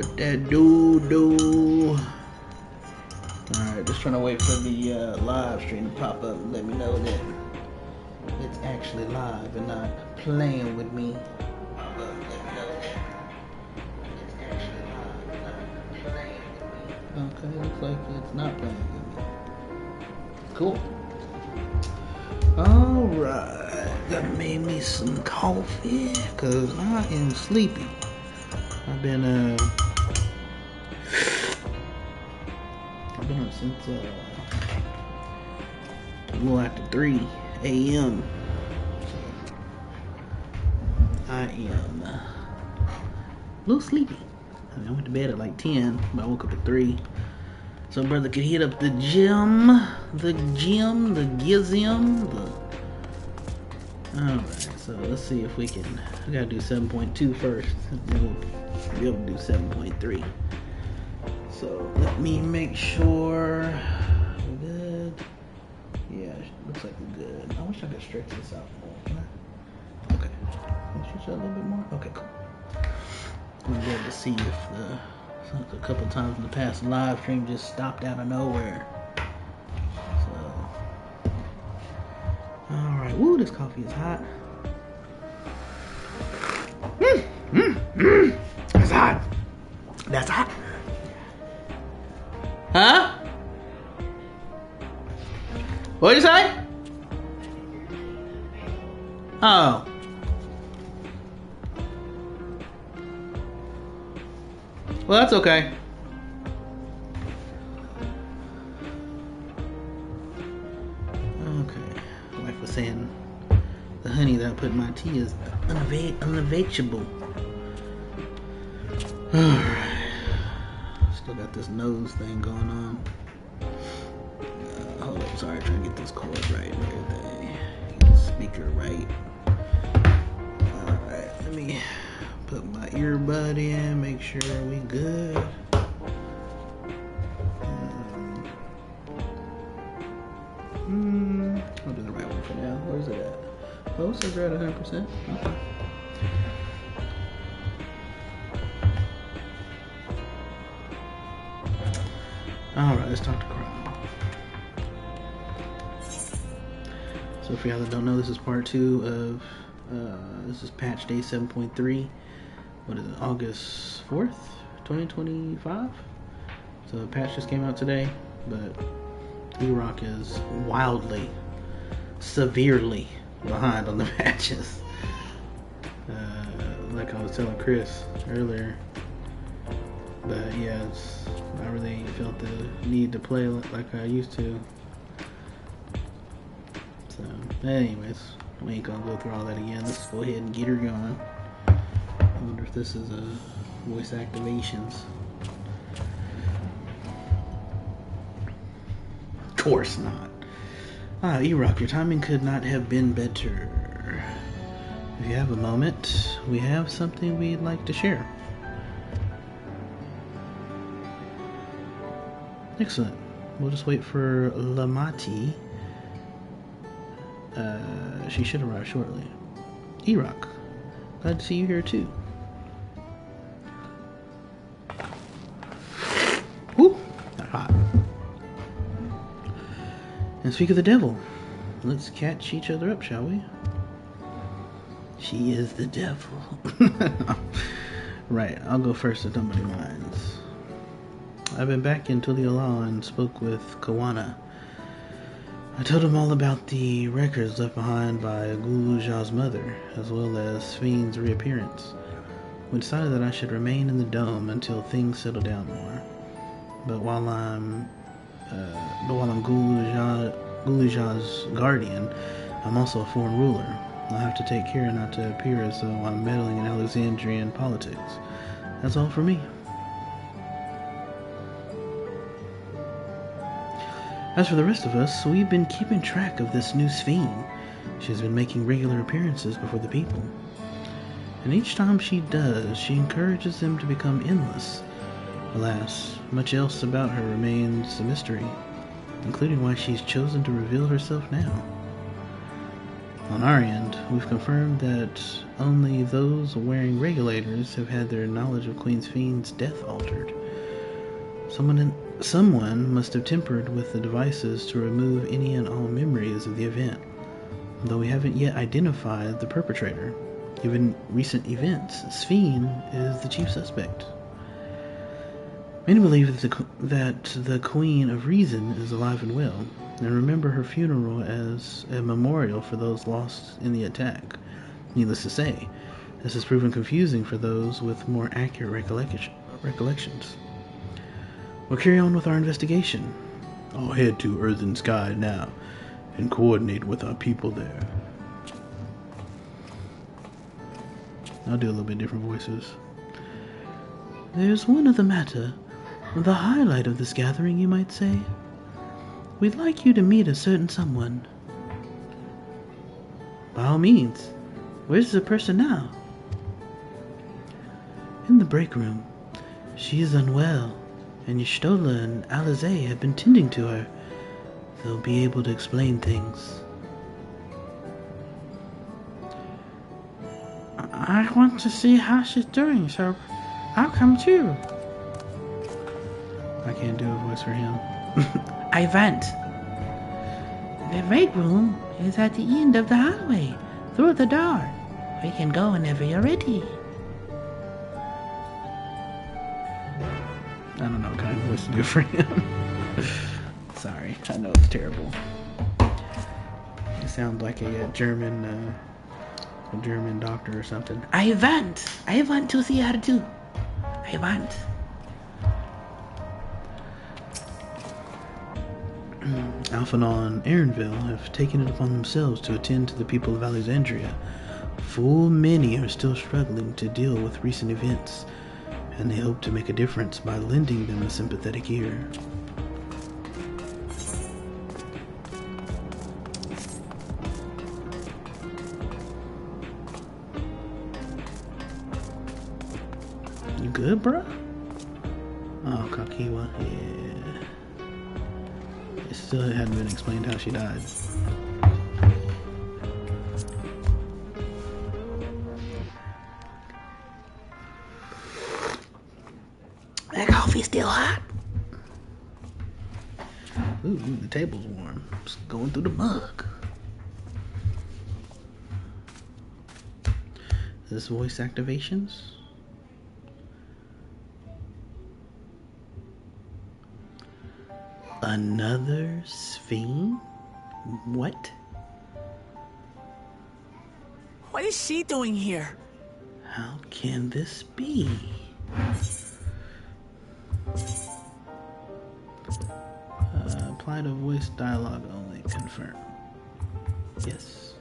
What that do? Alright, just trying to wait for the live stream to pop up and let me know that it's actually live and not playing with me. Okay, looks like it's not playing with me. Cool. Alright, got made me some coffee because I am sleepy. I've been up since a little after 3 a.m. I am a little sleepy. I went to bed at like 10, but I woke up at 3. So brother could hit up the gym. Alright, so let's see if we can. I gotta do 7.2 first, and then we'll be able to do 7.3. So let me make sure we're good. Yeah, looks like we're good. I wish I could stretch this out more. Can I? Okay. Can I stretch it out a little bit more? Okay, cool. I'm gonna be able to see if a couple times in the past live stream just stopped out of nowhere. So, all right. Woo, this coffee is hot. That's hot. That's hot. Huh? What'd you say? Oh. Well, that's okay. Okay. My wife was saying the honey that I put in my tea is unavailable. Alright. Still got this nose thing going on. Hold up, sorry, trying to get this cord right and everything. Get the speaker right. Alright, let me put my earbud in, make sure we good. I'll do the right one for now. Where's it at? Oh, it says we're at 100%. Okay. Alright, let's talk to Crown. So for y'all that don't know, this is part 2 of this is patch day 7.3. What is it? August 4th, 2025. So the patch just came out today, but E-Rock is wildly, severely behind on the patches. Like I was telling Chris earlier. But yeah, I really felt the need to play like I used to. So, anyways, we ain't gonna go through all that again. Let's go ahead and get her going. I wonder if this is voice activations. Of course not. E-Rock, your timing could not have been better. If you have a moment, we have something we'd like to share. Excellent. We'll just wait for Lamati. She should arrive shortly. E-Rock, glad to see you here too. Woo! Not hot. And speak of the devil, let's catch each other up, shall we? She is the devil. Right, I'll go first if nobody minds. I've been back in Tuliala and spoke with Kawana. I told him all about the records left behind by Guluja's mother, as well as Fiend's reappearance. We decided that I should remain in the dome until things settle down more. But while I'm Guluja's guardian, I'm also a foreign ruler. I'll have to take care not to appear as though I'm meddling in Alexandrian politics. That's all for me. As for the rest of us, we've been keeping track of this new Fiend. She's been making regular appearances before the people. And each time she does, she encourages them to become endless. Alas, much else about her remains a mystery, including why she's chosen to reveal herself now. On our end, we've confirmed that only those wearing regulators have had their knowledge of Queen Fiend's death altered. Someone must have tampered with the devices to remove any and all memories of the event, though we haven't yet identified the perpetrator. Given recent events, Sphene is the chief suspect. Many believe that the Queen of Reason is alive and well, and remember her funeral as a memorial for those lost in the attack. Needless to say, this has proven confusing for those with more accurate recollections. We'll carry on with our investigation. I'll head to Earth and Sky now and coordinate with our people there. I'll do a little bit different voices. There's one other matter. The highlight of this gathering, you might say. We'd like you to meet a certain someone. By all means. Where's the person now? In the break room. She is unwell, and Y'shtola and Alizé have been tending to her. They'll be able to explain things. I want to see how she's doing, so I'll come too. I can't do a voice for him. I went. The break room is at the end of the hallway, through the door. We can go whenever you're ready. I don't know what kind of voice to do for him. Sorry, I know it's terrible. It sounds like a German doctor or something. I want to see her too. I want. Alphanon and Aaronville have taken it upon themselves to attend to the people of Alexandria. Full many are still struggling to deal with recent events, and they hope to make a difference by lending them a sympathetic ear. You good, bruh? Oh, Kakiwa, yeah. It still hadn't been explained how she died. That coffee's still hot. Ooh, the table's warm. It's going through the mug. Is this voice activations? Another Sphene? What? What is she doing here? How can this be? Apply to voice dialogue only. Confirm. Yes.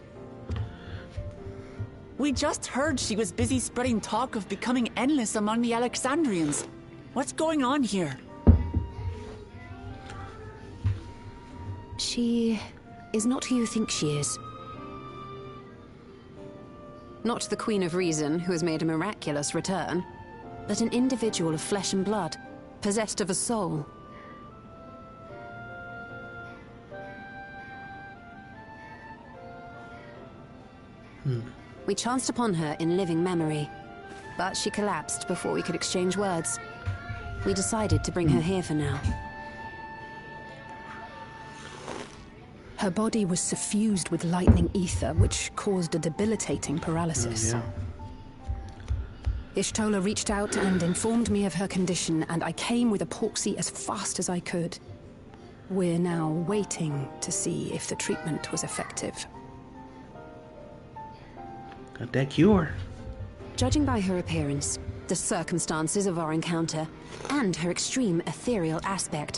We just heard she was busy spreading talk of becoming endless among the Alexandrians. What's going on here? She is not who you think she is. Not the Queen of Reason, who has made a miraculous return, but an individual of flesh and blood, possessed of a soul. We chanced upon her in living memory, but she collapsed before we could exchange words. We decided to bring her here for now. Her body was suffused with lightning ether, which caused a debilitating paralysis. Yeah. Y'shtola reached out and informed me of her condition, and I came with epoxy as fast as I could. We're now waiting to see if the treatment was effective. Got that cure. Judging by her appearance, the circumstances of our encounter, and her extreme ethereal aspect,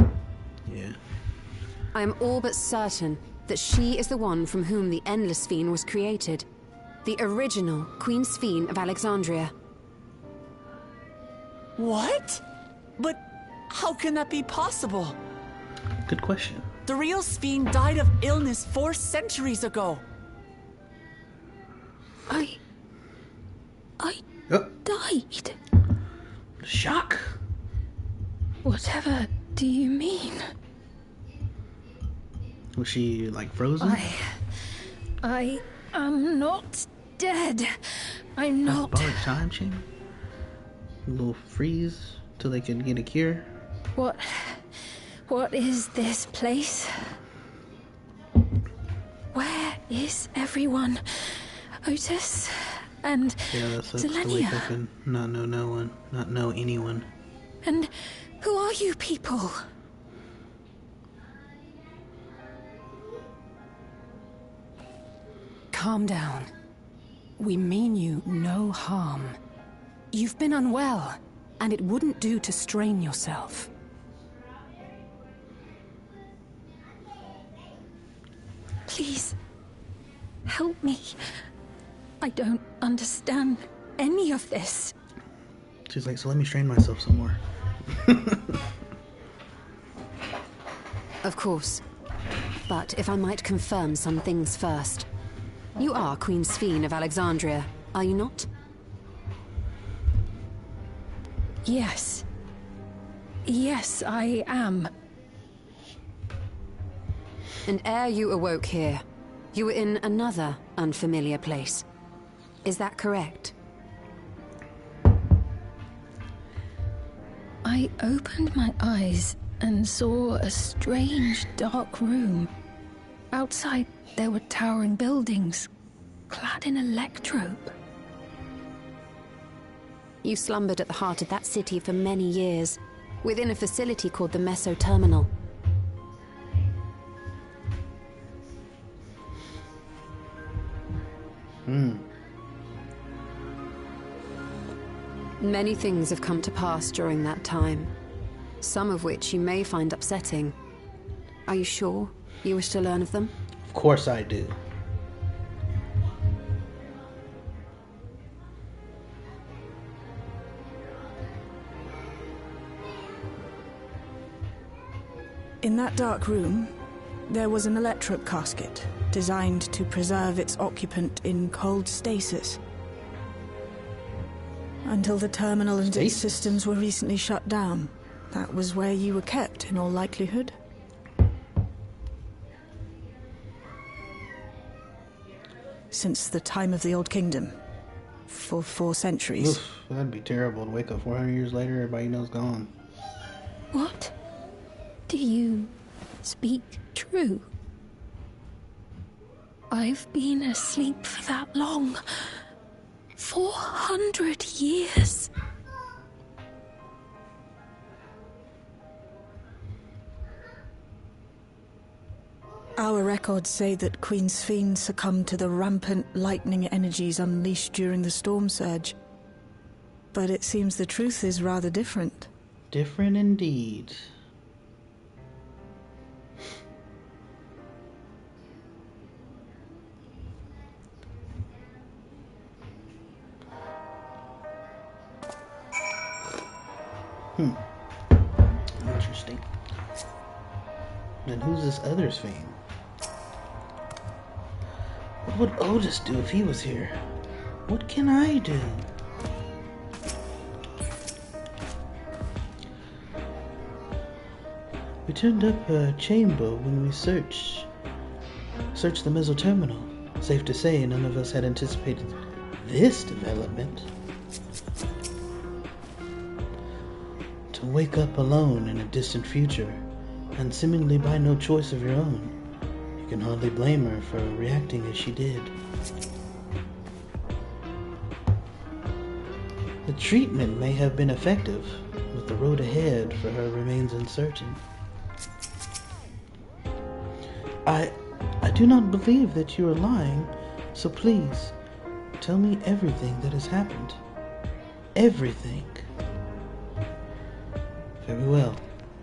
Yeah. I am all but certain that she is the one from whom the Endless Sphene was created. The original Queen Sphene of Alexandria. What? But how can that be possible? Good question. The real Sphene died of illness 4 centuries ago. I Oh, died. shock. Whatever do you mean? Was she like frozen? I I'm not dead. I'm not. Hyperbolic time chamber? A little freeze till they can get a cure? What is this place? Where is everyone? Otis and Yeah, that's to wake up and not know no one, not know anyone. And who are you people? Calm down. We mean you no harm. You've been unwell, and it wouldn't do to strain yourself. Please, help me. I don't understand any of this. She's like, so let me strain myself some more. Of course. But if I might confirm some things first. You are Queen Sphene of Alexandria, are you not? Yes. Yes, I am. And ere you awoke here, you were in another unfamiliar place. Is that correct? I opened my eyes and saw a strange, dark room. Outside, there were towering buildings, clad in electrope. You slumbered at the heart of that city for many years, within a facility called the Meso Terminal. Many things have come to pass during that time, some of which you may find upsetting. Are you sure you wish to learn of them? Of course I do. In that dark room, there was an electric casket designed to preserve its occupant in cold stasis. Until the terminal and its systems were recently shut down. That was where you were kept, in all likelihood. Since the time of the Old Kingdom. For 4 centuries. Oof, that'd be terrible to wake up 400 years later, everybody knows gone. What? Do you speak true? I've been asleep for that long. 400 years. Our records say that Queen Sphene succumbed to the rampant lightning energies unleashed during the storm surge. But it seems the truth is rather different. Different indeed. Interesting. And who's this other Sphene? What would Otis do if he was here? What can I do? We turned up a chamber when we searched the Meso Terminal. Safe to say, none of us had anticipated this development. To wake up alone in a distant future, and seemingly by no choice of your own, you can hardly blame her for reacting as she did. The treatment may have been effective, but the road ahead for her remains uncertain. I do not believe that you are lying, so please, tell me everything that has happened. Everything. Very well.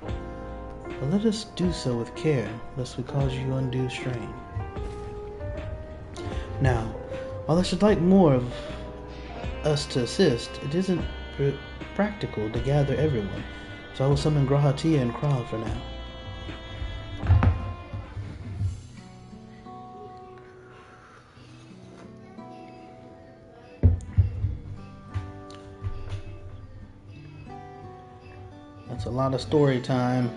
But let us do so with care, lest we cause you undue strain. Now, while I should like more of us to assist, it isn't practical to gather everyone, so I will summon Grahatia and Kral for now. That's a lot of story time.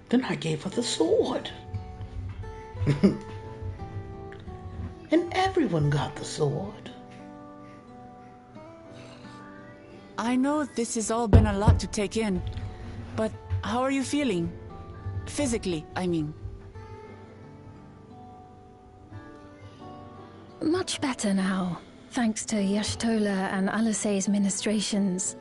Then I gave her the sword. And everyone got the sword. I know this has all been a lot to take in, but how are you feeling? Physically, I mean. Much better now, thanks to Yashtola and Alisei's ministrations.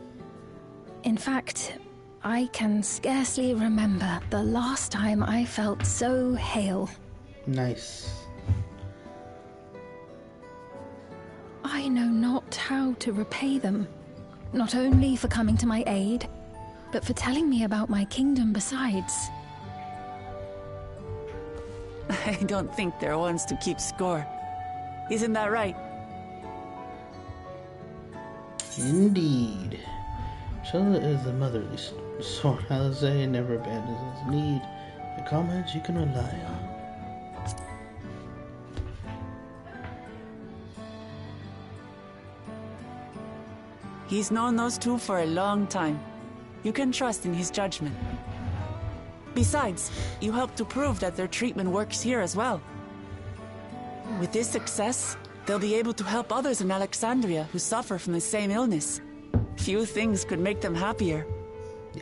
In fact, I can scarcely remember the last time I felt so hale. Nice. I know not how to repay them, not only for coming to my aid, but for telling me about my kingdom besides. I don't think they're ones to keep score. Isn't that right? Indeed. Shola is the motherly sort. Alizé never abandons his need. Your comments you can rely on. He's known those two for a long time. You can trust in his judgment. Besides, you helped to prove that their treatment works here as well. With this success, they'll be able to help others in Alexandria who suffer from the same illness. Few things could make them happier.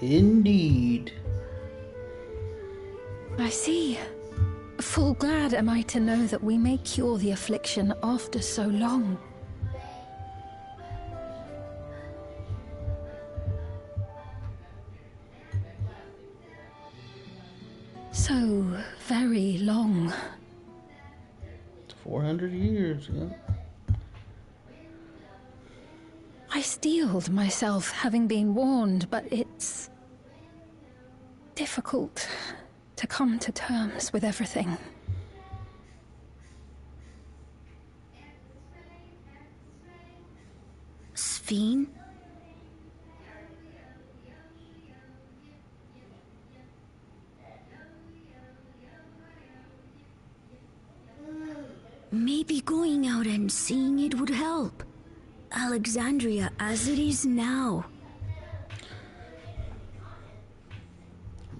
Indeed. I see. Full glad am I to know that we may cure the affliction after so long. So very long. 400 years, yeah. I steeled myself having been warned, but it's difficult to come to terms with everything. Sphene? Maybe going out and seeing it would help. Alexandria as it is now.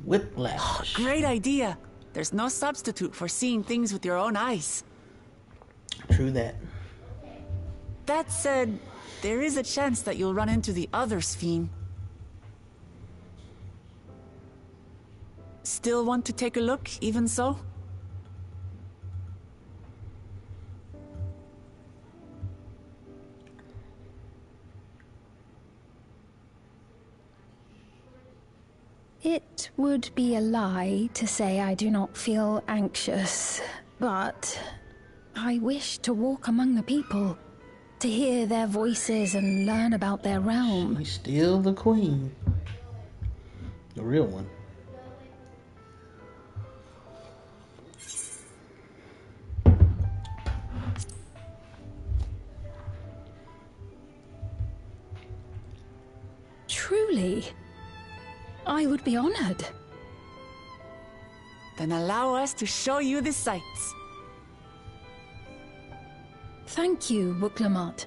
Whiplash. Great idea. There's no substitute for seeing things with your own eyes. True that. That said, there is a chance that you'll run into the other Sphene. Still want to take a look, even so? It would be a lie to say I do not feel anxious, but I wish to walk among the people, to hear their voices and learn about their realm. She's still the queen. The real one. Truly, I would be honored. Then allow us to show you the sights. Thank you, Wuklamat.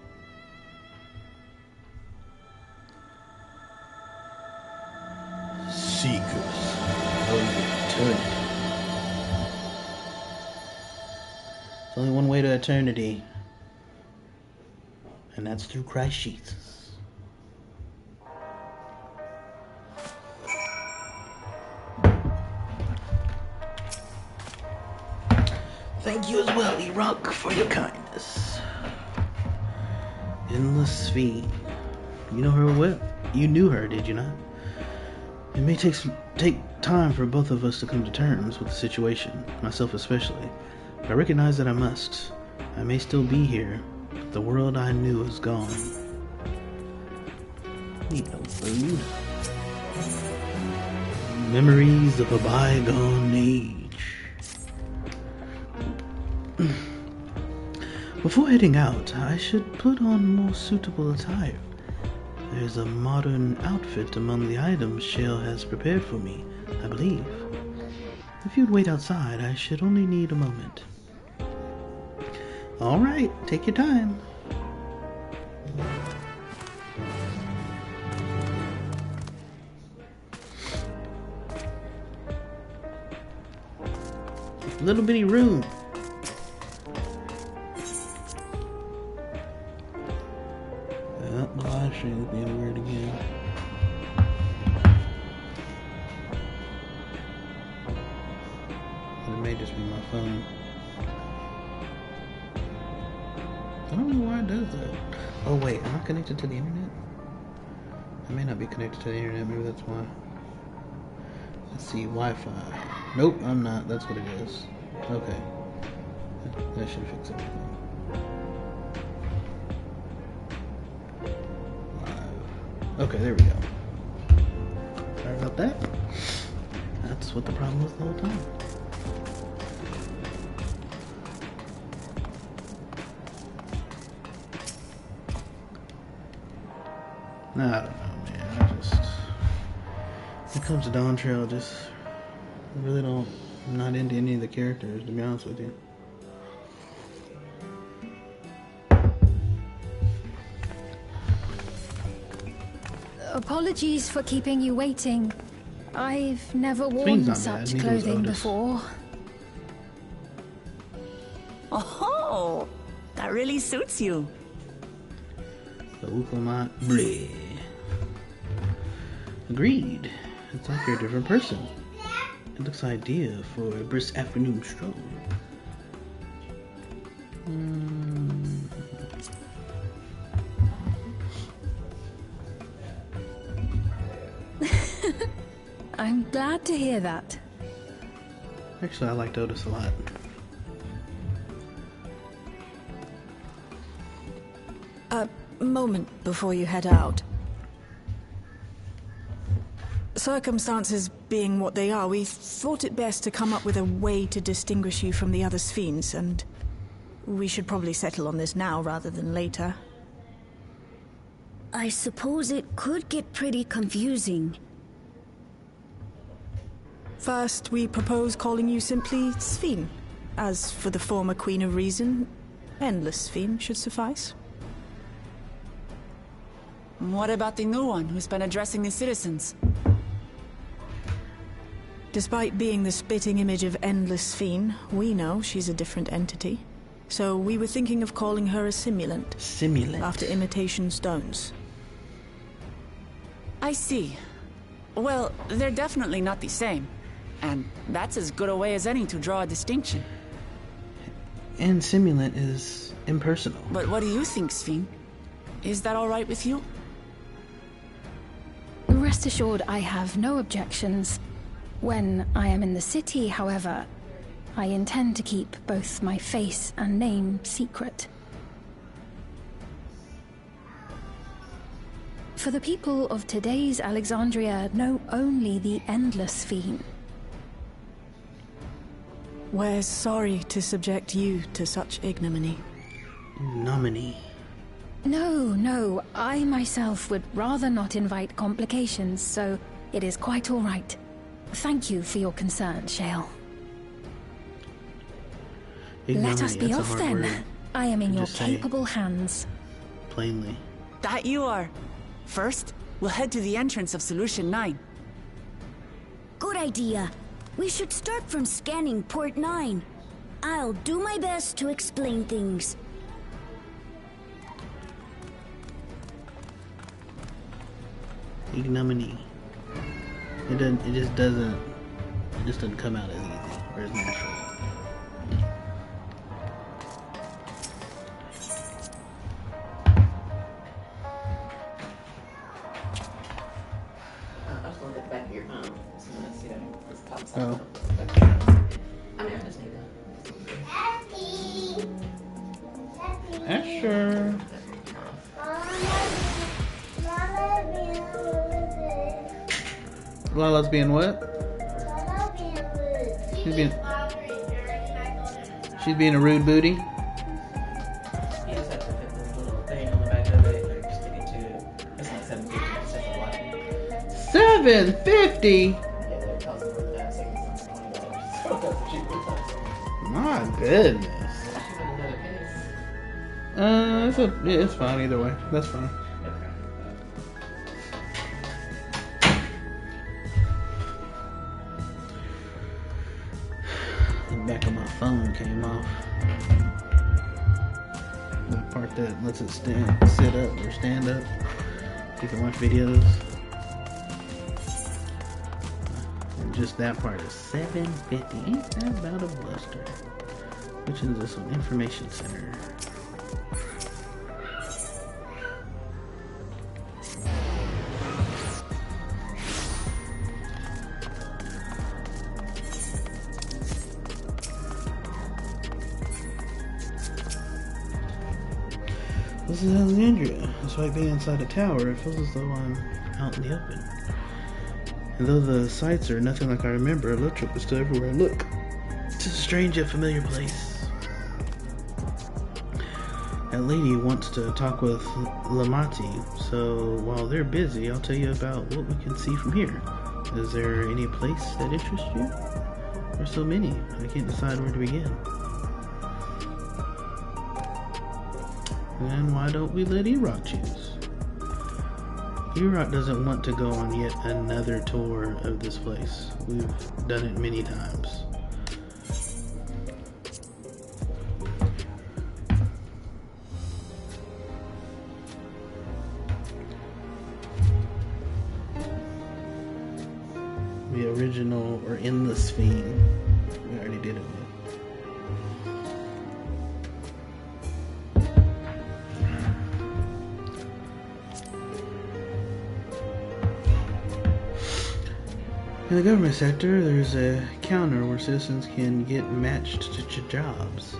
Seekers of eternity. There's only one way to eternity, and that's through Christ Jesus. Thank you as well, Iraq, for your kindness. Endless Sphene. You know her well. You knew her, did you not? It may take time for both of us to come to terms with the situation, myself especially. But I recognize that I must. I may still be here, but the world I knew is gone. Need no food. Memories of a bygone age. Before heading out, I should put on more suitable attire. There's a modern outfit among the items Shale has prepared for me, I believe. If you'd wait outside, I should only need a moment. All right, take your time. little bitty room. Yep, the live stream is being weird again. It may just be my phone. I don't know why it does that. Oh wait, am I connected to the internet? I may not be connected to the internet, maybe that's why. Let's see, Wi-Fi. Nope, I'm not. That's what it is. Okay. That should fix everything. Live. Okay, there we go. Sorry about that. That's what the problem was the whole time. Nah, I don't know, man. I just... When it comes to Dawn Trail, I really don't... I'm not into any of the characters, to be honest with you. Apologies for keeping you waiting. I've never worn Fiend's not such bad. Neither was clothing Otis. before. Oh, that really suits you. The Wuklamat Bleh. Agreed. It's like you're a different person. It looks ideal for a brisk afternoon stroll. I'm glad to hear that. Actually, I liked Otis a lot. A moment before you head out. Circumstances being what they are, we thought it best to come up with a way to distinguish you from the other Sphenes, and we should probably settle on this now rather than later. I suppose it could get pretty confusing. First, we propose calling you simply Sphene. As for the former Queen of Reason, Endless Sphene should suffice. What about the new one who's been addressing the citizens? Despite being the spitting image of Endless Sphene, we know she's a different entity. So we were thinking of calling her a simulant. Simulant. After imitation stones. I see. Well, they're definitely not the same. And that's as good a way as any to draw a distinction. And simulant is impersonal. But what do you think, Sphene? Is that all right with you? Rest assured, I have no objections. When I am in the city, however, I intend to keep both my face and name secret. For the people of today's Alexandria know only the Endless Sphene. We're sorry to subject you to such ignominy. Ignominy. No, I myself would rather not invite complications, so it is quite all right. Thank you for your concern, Shale. Ignominy, Let us be that's a off hard then. word. I am in your Just say it. capable hands. Plainly. That you are. First, we'll head to the entrance of Solution 9. Good idea. We should start from scanning Port 9. I'll do my best to explain things. Ignominy. It just doesn't come out as easy or as natural. I was going to look back at your phone. So I'm going to see that this pops Oh. up. I mean, I just need that. Asher. Lala's being what? She's being a rude booty. You just have to hit this little thing on the back of it and stick it to, it's like $7.50, it's just a lot. $7.50. Yeah, it costs more than that, so it's like $20. So that's a cheaper. My goodness. Especially with another case. It's fine either way. That's fine. Back of my phone came off. The part that lets it sit up or stand up. You can watch videos. And just that part is $7.50. Ain't that about a buster? Which is this one? Information Center. This is Alexandria. Despite being inside a tower, it feels as though I'm out in the open. And though the sights are nothing like I remember, a love trip is still everywhere I look. It's a strange yet familiar place. That lady wants to talk with Lamati, so while they're busy, I'll tell you about what we can see from here. Is there any place that interests you? There's so many, I can't decide where to begin. Then why don't we let E-Rock choose? E-Rock doesn't want to go on yet another tour of this place. We've done it many times. The original or Endless Fiend, we already did it with. In the government sector, there's a counter where citizens can get matched to jobs.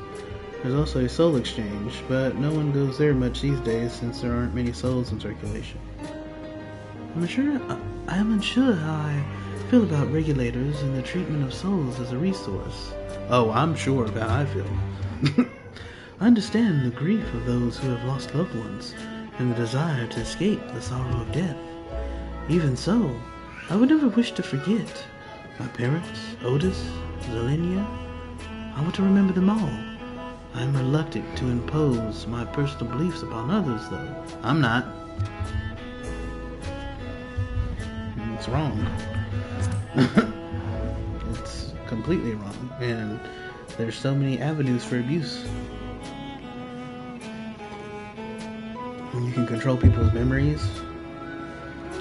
There's also a soul exchange, but no one goes there much these days since there aren't many souls in circulation. I'm unsure how I feel about regulators and the treatment of souls as a resource. Oh, I'm sure of how I feel. I understand the grief of those who have lost loved ones and the desire to escape the sorrow of death. Even so, I would never wish to forget my parents, Otis, Zelenia. I want to remember them all. I am reluctant to impose my personal beliefs upon others, though. I'm not. It's wrong. It's completely wrong. And there's so many avenues for abuse. You can control people's memories.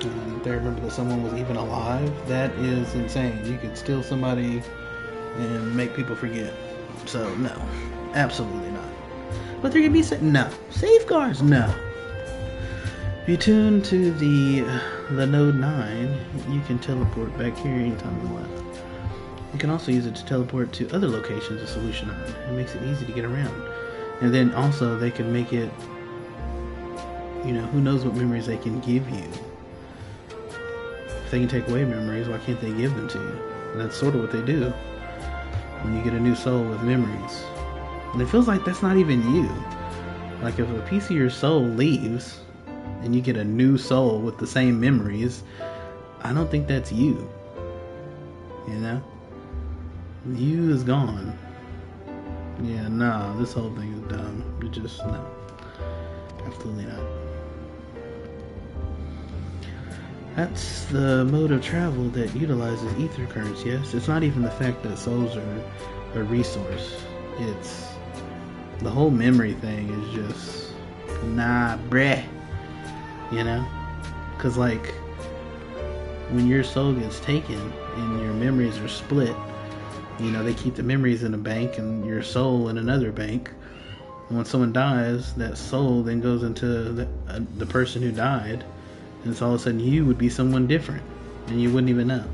If they remember that someone was even alive, that is insane. You could steal somebody and make people forget. So, no. Absolutely not. But there can be no. Safeguards? No. If you tune to the node 9, you can teleport back here anytime you want. You can also use it to teleport to other locations of Solution Island. It makes it easy to get around. And then also they can make it, who knows what memories they can give you. If they can take away memories, why can't they give them to you? And that's sort of what they do when you get a new soul with memories. And it feels like that's not even you. Like if a piece of your soul leaves and you get a new soul with the same memories, I don't think that's you. You is gone. Yeah, nah, this whole thing is dumb. It just, no. Absolutely not. That's the mode of travel that utilizes ether currents, yes? It's not even the fact that souls are a resource. It's the whole memory thing is just, nah, bruh. Because, when your soul gets taken and your memories are split, they keep the memories in a bank and your soul in another bank. And when someone dies, that soul then goes into the person who died. And so all of a sudden you would be someone different, and you wouldn't even know.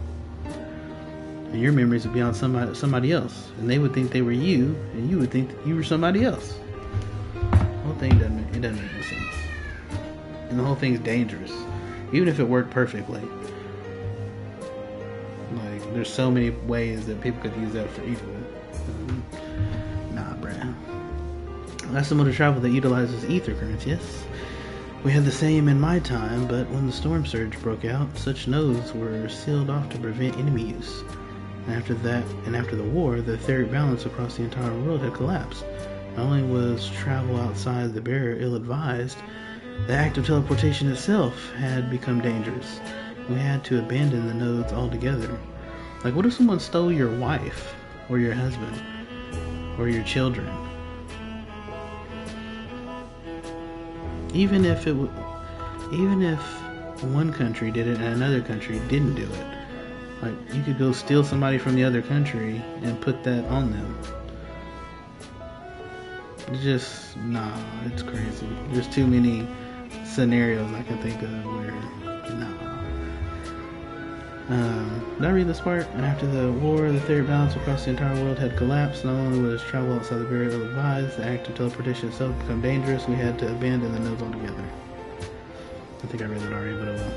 And your memories would be on somebody else, and they would think they were you, and you would think that you were somebody else. The whole thing doesn't make no sense. And the whole thing's dangerous, even if it worked perfectly. There's so many ways that people could use that for evil. Nah, bruh. That's the mode of travel that utilizes ether currents, yes? We had the same in my time, but when the storm surge broke out, such nodes were sealed off to prevent enemy use. And after the war, the etheric balance across the entire world had collapsed. Not only was travel outside the barrier ill-advised, the act of teleportation itself had become dangerous. We had to abandon the nodes altogether. What if someone stole your wife or your husband? or your children. Even if one country did it and another country didn't do it, like you could go steal somebody from the other country and put that on them. It's just it's crazy. There's too many scenarios I can think of where Did I read this part? And after the war, the third balance across the entire world had collapsed. Not only was travel outside the barrier ill-advised, the act of teleportation itself became dangerous. We had to abandon the nodes altogether. I think I read that already, but oh well.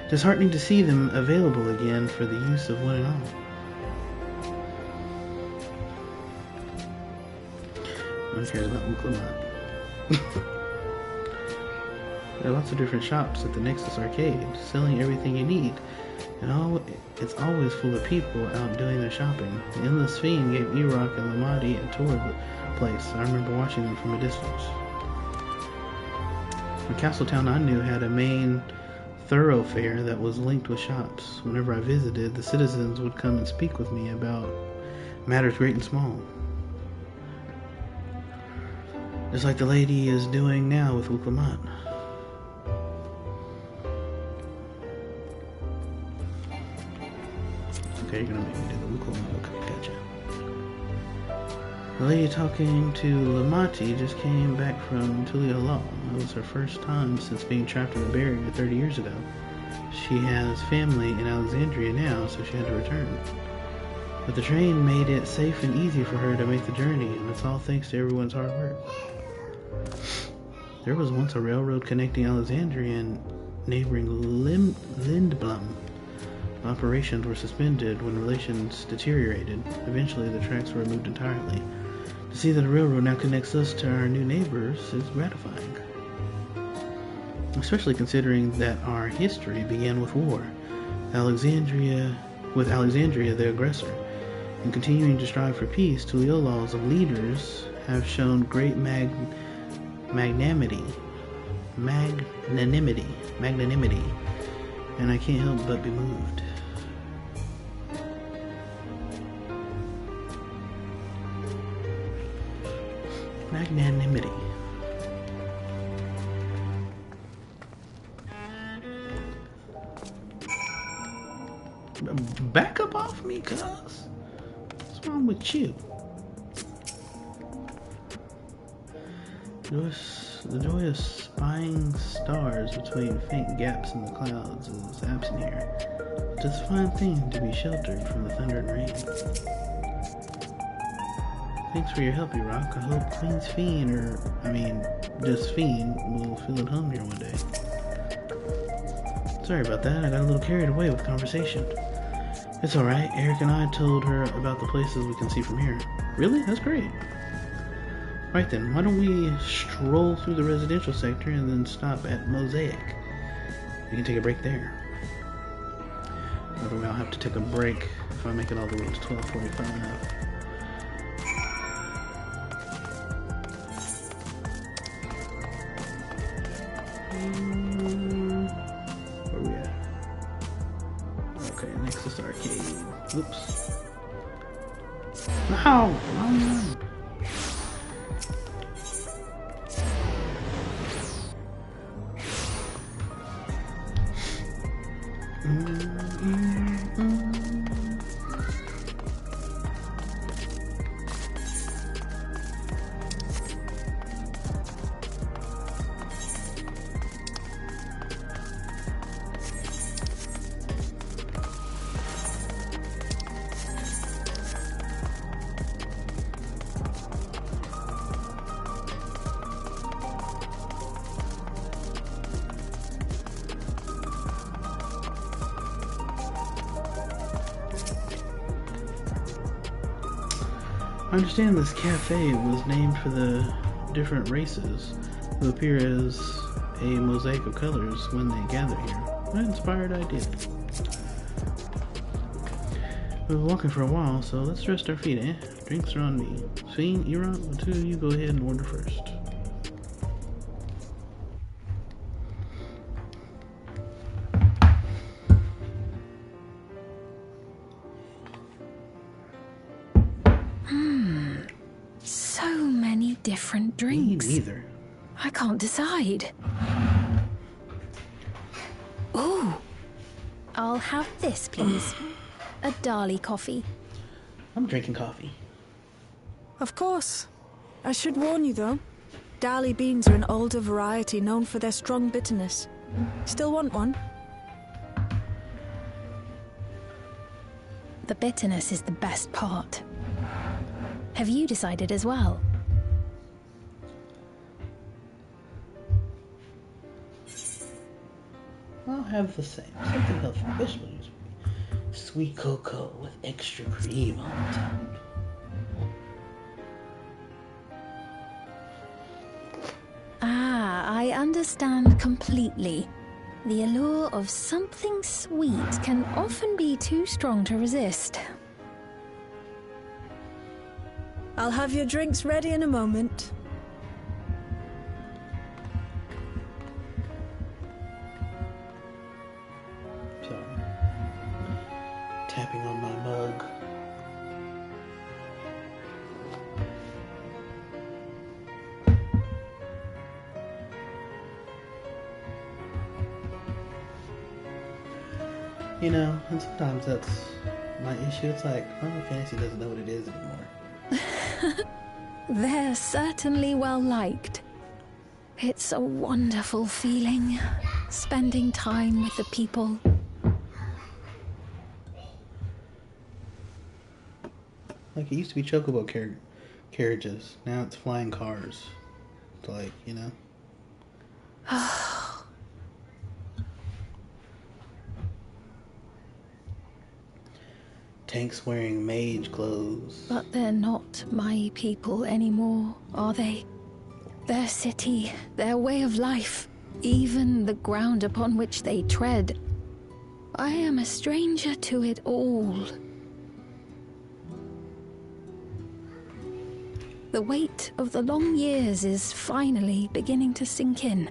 Disheartening to see them available again for the use of one and all. No one cares about Uklamat. There are lots of different shops at the Nexus Arcade, selling everything you need. And it's always full of people out doing their shopping. The Endless Fiend gave Iraq and Lamadi a tour of the place. I remember watching them from a distance. The castle town I knew had a main thoroughfare that was linked with shops. Whenever I visited, the citizens would come and speak with me about matters great and small. Just like the lady is doing now with Uklamat. Okay, you're gonna make me do the Uklamat. Okay, gotcha. The lady talking to Lamati just came back from Tulia Law. It was her first time since being trapped in the barrier 30 years ago. She has family in Alexandria now, so she had to return. But the train made it safe and easy for her to make the journey, and it's all thanks to everyone's hard work. There was once a railroad connecting Alexandria and neighboring Lindblum. Operations were suspended when relations deteriorated. Eventually, the tracks were removed entirely. To see that a railroad now connects us to our new neighbors is gratifying. Especially considering that our history began with war. Alexandria the aggressor. In continuing to strive for peace, Tuliola's leaders have shown great magnanimity, and I can't help but be moved. Magnanimity. Back up off me, cuz. What's wrong with you? The joy of spying stars between faint gaps in the clouds is absent here. It's a fine thing to be sheltered from the thunder and rain. Thanks for your help, Iraq. I hope Queen's Fiend, just Fiend, will feel at home here one day. Sorry about that, I got a little carried away with the conversation. It's alright, Eric and I told her about the places we can see from here. Really? That's great. Right then, why don't we stroll through the residential sector and then stop at Mosaic? We can take a break there. By the way, I'll have to take a break if I make it all the way to 12:45. Where we at? Okay, Nexus Arcade. Oops. No! I understand this cafe was named for the different races who appear as a mosaic of colors when they gather here. What an inspired idea. We've been walking for a while, so let's rest our feet, eh? Drinks are on me. Fiend, Iran, the two of you go ahead and order first. drinks. Me neither. I can't decide. Ooh. I'll have this, please. A Dali coffee. I'm drinking coffee. Of course. I should warn you, though. Dali beans are an older variety known for their strong bitterness. Still want one? The bitterness is the best part. Have you decided as well? I'll have the same. Something healthy. Vegetable juice. Sweet cocoa with extra cream on top. Ah, I understand completely. The allure of something sweet can often be too strong to resist. I'll have your drinks ready in a moment. Sorry. Tapping on my mug. You know, and sometimes that's my issue. It's like, Final Fantasy doesn't know what it is anymore. They're certainly well liked. It's a wonderful feeling, spending time with the people. Like, it used to be chocobo carriages. Now it's flying cars. It's like, you know. Tanks wearing mage clothes. But they're not my people anymore, are they? Their city, their way of life, even the ground upon which they tread. I am a stranger to it all. The weight of the long years is finally beginning to sink in.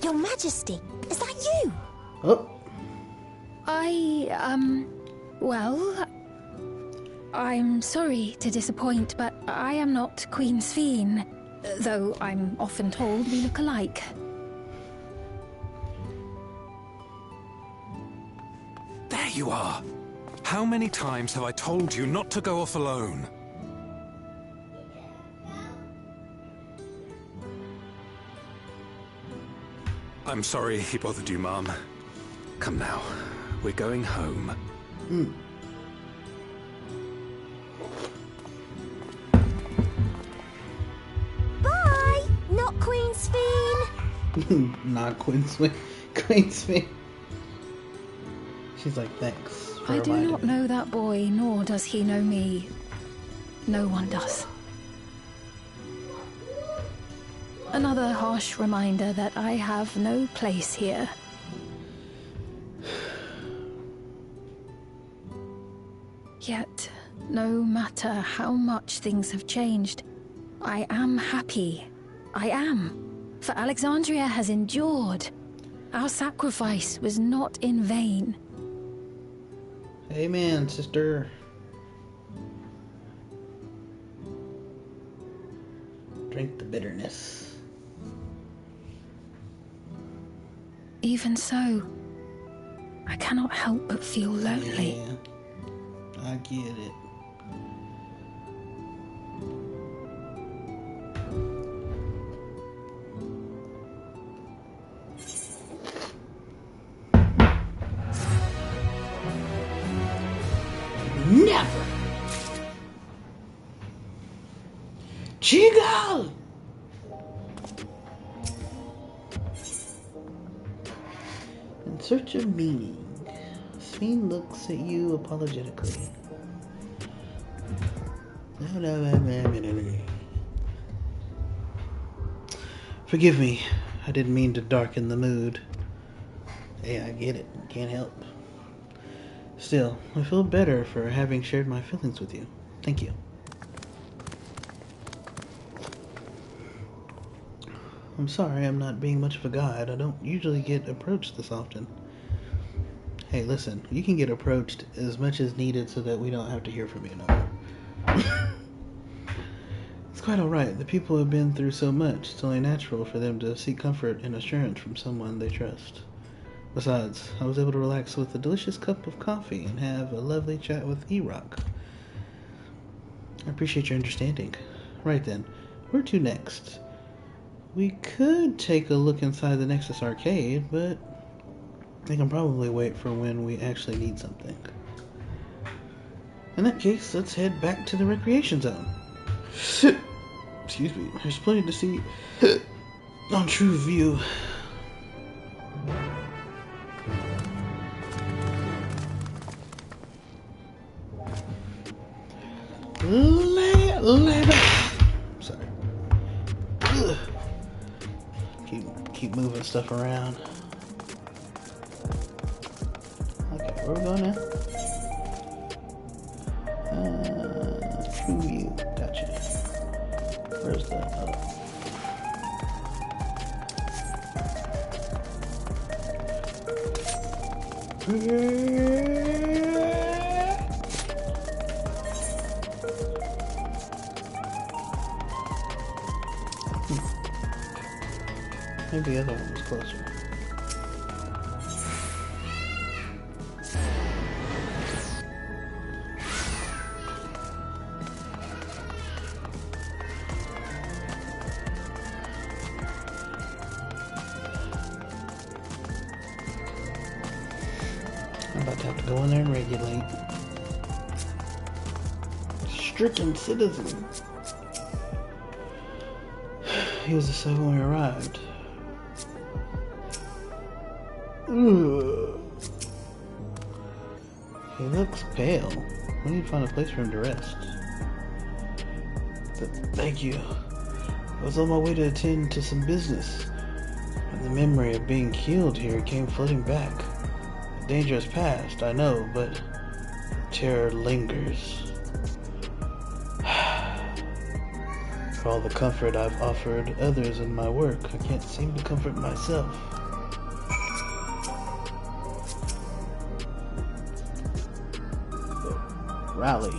Your Majesty, is that you? Oh. Well, I'm sorry to disappoint, but I am not Queen Sphene, though I'm often told we look alike. There you are. How many times have I told you not to go off alone? I'm sorry he bothered you, Mom. Come now. We're going home. Bye! Not Queen Sphene! Not Queen Sphene. Queen Sphene. She's like, thanks for I do reminding not me. know that boy, nor does he know me. No one does. Another harsh reminder that I have no place here. Yet, no matter how much things have changed, I am happy. I am. For Alexandria has endured. Our sacrifice was not in vain. Amen, sister. Drink the bitterness. Even so, I cannot help but feel lonely. Yeah, I get it. Never! Chigal! In search of meaning, Sphene looks at you apologetically. Forgive me, I didn't mean to darken the mood. Hey, I get it, can't help. Still, I feel better for having shared my feelings with you. Thank you. I'm sorry I'm not being much of a guide. I don't usually get approached this often. Hey, listen, you can get approached as much as needed so that we don't have to hear from you no more. It's quite alright. The people have been through so much. It's only natural for them to seek comfort and assurance from someone they trust. Besides, I was able to relax with a delicious cup of coffee and have a lovely chat with E-Rock. I appreciate your understanding. Right then, where to next? We could take a look inside the Nexus Arcade, but they can probably wait for when we actually need something. In that case, let's head back to the recreation zone. Excuse me, there's plenty to see on True View. Sorry. Keep moving stuff around. Okay, where are we going now? True View. Gotcha. Where's the Maybe the other one was closer. I'm about to have to go in there and regulate. Stricken citizen. He was the second when we arrived. Ugh. He looks pale. We need to find a place for him to rest. Thank you. I was on my way to attend to some business, and the memory of being killed here came flooding back. A dangerous past, I know, but terror lingers. For all the comfort I've offered others in my work, I can't seem to comfort myself. Rally.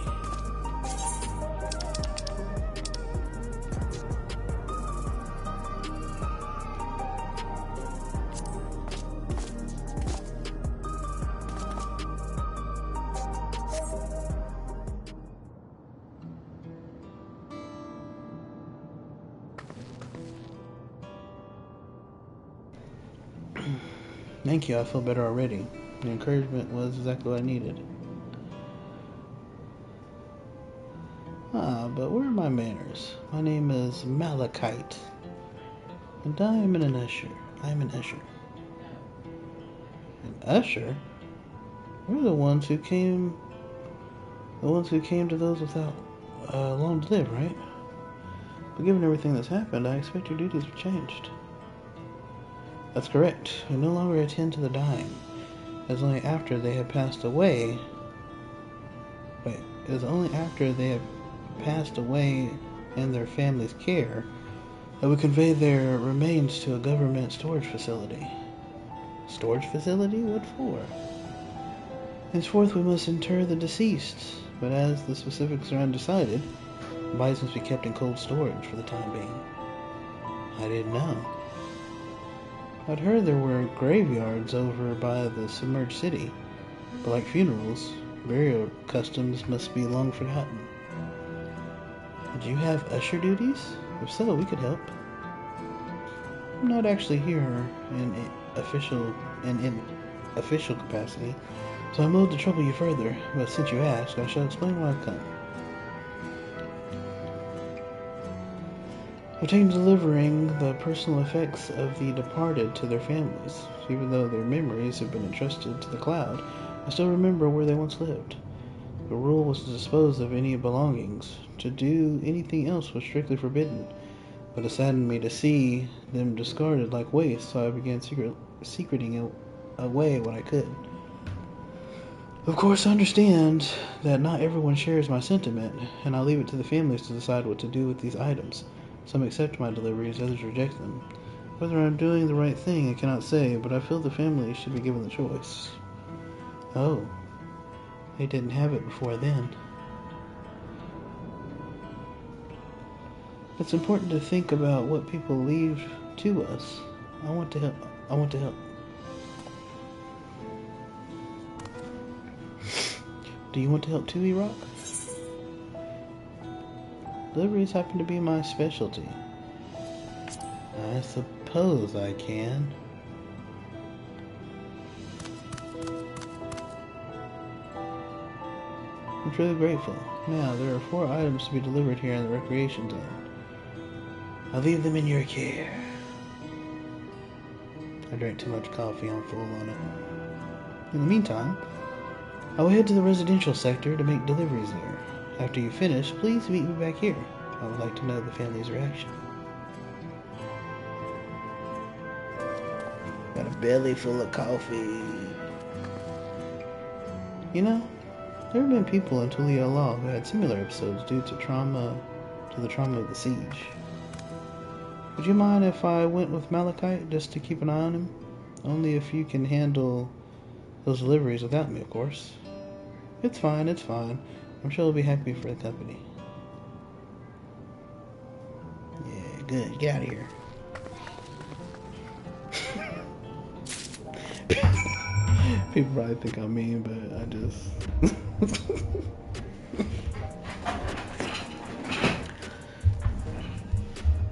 Thank you, I feel better already. The encouragement was exactly what I needed. But where are my manners? My name is Malachite, and I am an usher. An usher? We're the ones who came to those without long to live, right? But given everything that's happened, I expect your duties have changed. That's correct. We no longer attend to the dying. It is only after they have passed away. It is only after they have passed away in their family's care that we convey their remains to a government storage facility. Storage facility? What for? Henceforth we must inter the deceased, but as the specifics are undecided, the bodies must be kept in cold storage for the time being. I didn't know. I'd heard there were graveyards over by the submerged city, but like funerals, burial customs must be long forgotten. Did you have usher duties? If so, we could help. I'm not actually here in official capacity, so I'm loath to trouble you further, but since you asked, I shall explain why I've come. I've taken delivering the personal effects of the departed to their families. Even though their memories have been entrusted to the cloud, I still remember where they once lived. The rule was to dispose of any belongings. To do anything else was strictly forbidden, but it saddened me to see them discarded like waste, so I began secreting away what I could. Of course, I understand that not everyone shares my sentiment, and I'll leave it to the families to decide what to do with these items. Some accept my deliveries, others reject them. Whether I'm doing the right thing, I cannot say, but I feel the family should be given the choice. Oh. They didn't have it before then. It's important to think about what people leave to us. I want to help. I want to help. Do you want to help too, E-Rock? Deliveries happen to be my specialty. I suppose I can. I'm truly grateful. Now, there are 4 items to be delivered here in the recreation zone. I'll leave them in your care. I drank too much coffee, I'm full on it. In the meantime, I will head to the residential sector to make deliveries there. After you finish, please meet me back here. I would like to know the family's reaction. Got a belly full of coffee. You know, there have been people in Tulia Law who had similar episodes due to the trauma of the siege. Would you mind if I went with Malachite just to keep an eye on him? Only if you can handle those deliveries without me, of course. It's fine, it's fine. I'm sure he'll be happy for the company. Yeah, good. Get out of here. People probably think I'm mean, but I just...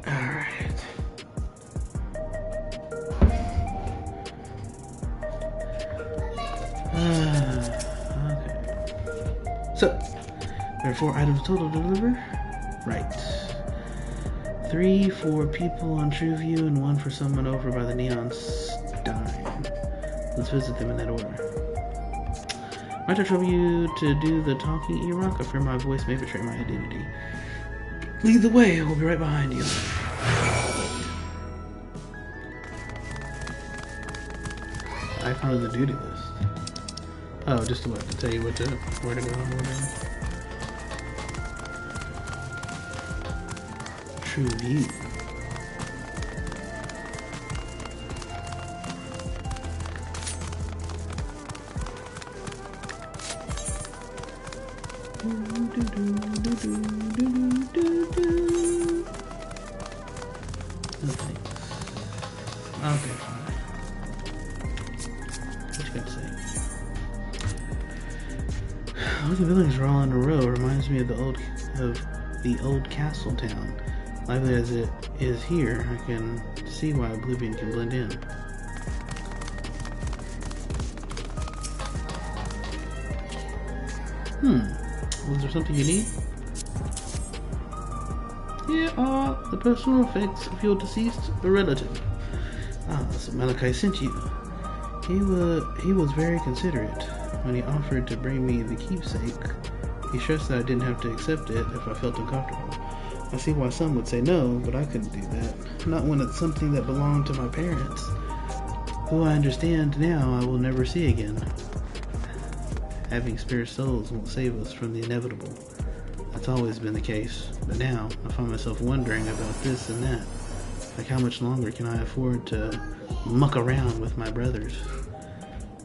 Alright. Okay. So, there are 4 items total to deliver? Right. 3 for people on Trueview and 1 for someone over by the Neon Stein. Let's visit them in that order. Might I trouble you to do the talking, E-Rock? I fear my voice may betray my identity. Lead the way, we'll be right behind you. Icon of the duty list. Oh, just to tell you where to go or whatever. True view. Okay, fine. What you got to say? All the buildings are all in a row. Reminds me of the old castle town. Lively as it is here, I can see why Oblivion can blend in. Was there something you need? Here are the personal effects of your deceased relative. Ah, so Malachi sent you. He was very considerate. When he offered to bring me the keepsake, he stressed that I didn't have to accept it if I felt uncomfortable. I see why some would say no, but I couldn't do that. Not when it's something that belonged to my parents, who I understand now I will never see again. Having spare souls won't save us from the inevitable. That's always been the case, but now I find myself wondering about this and that. Like, how much longer can I afford to muck around with my brothers?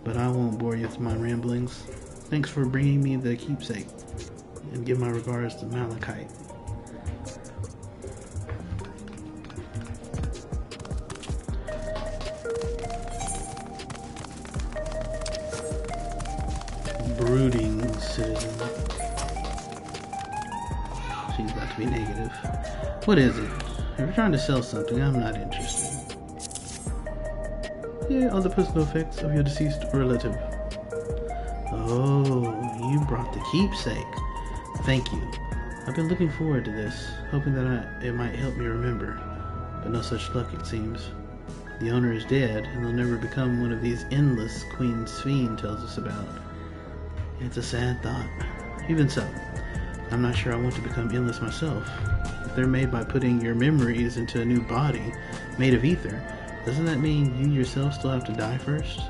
But I won't bore you with my ramblings. Thanks for bringing me the keepsake, and give my regards to Malachite. Brooding citizen. She's about to be negative. What is it? If you're trying to sell something, I'm not interested. Here are the personal effects of your deceased relative. Oh, you brought the keepsake. Thank you. I've been looking forward to this, hoping that it might help me remember. But no such luck, it seems. The owner is dead, and they'll never become one of these endless Queen Sphene tells us about. It's a sad thought. Even so, I'm not sure I want to become endless myself. If they're made by putting your memories into a new body made of ether, doesn't that mean you yourself still have to die first?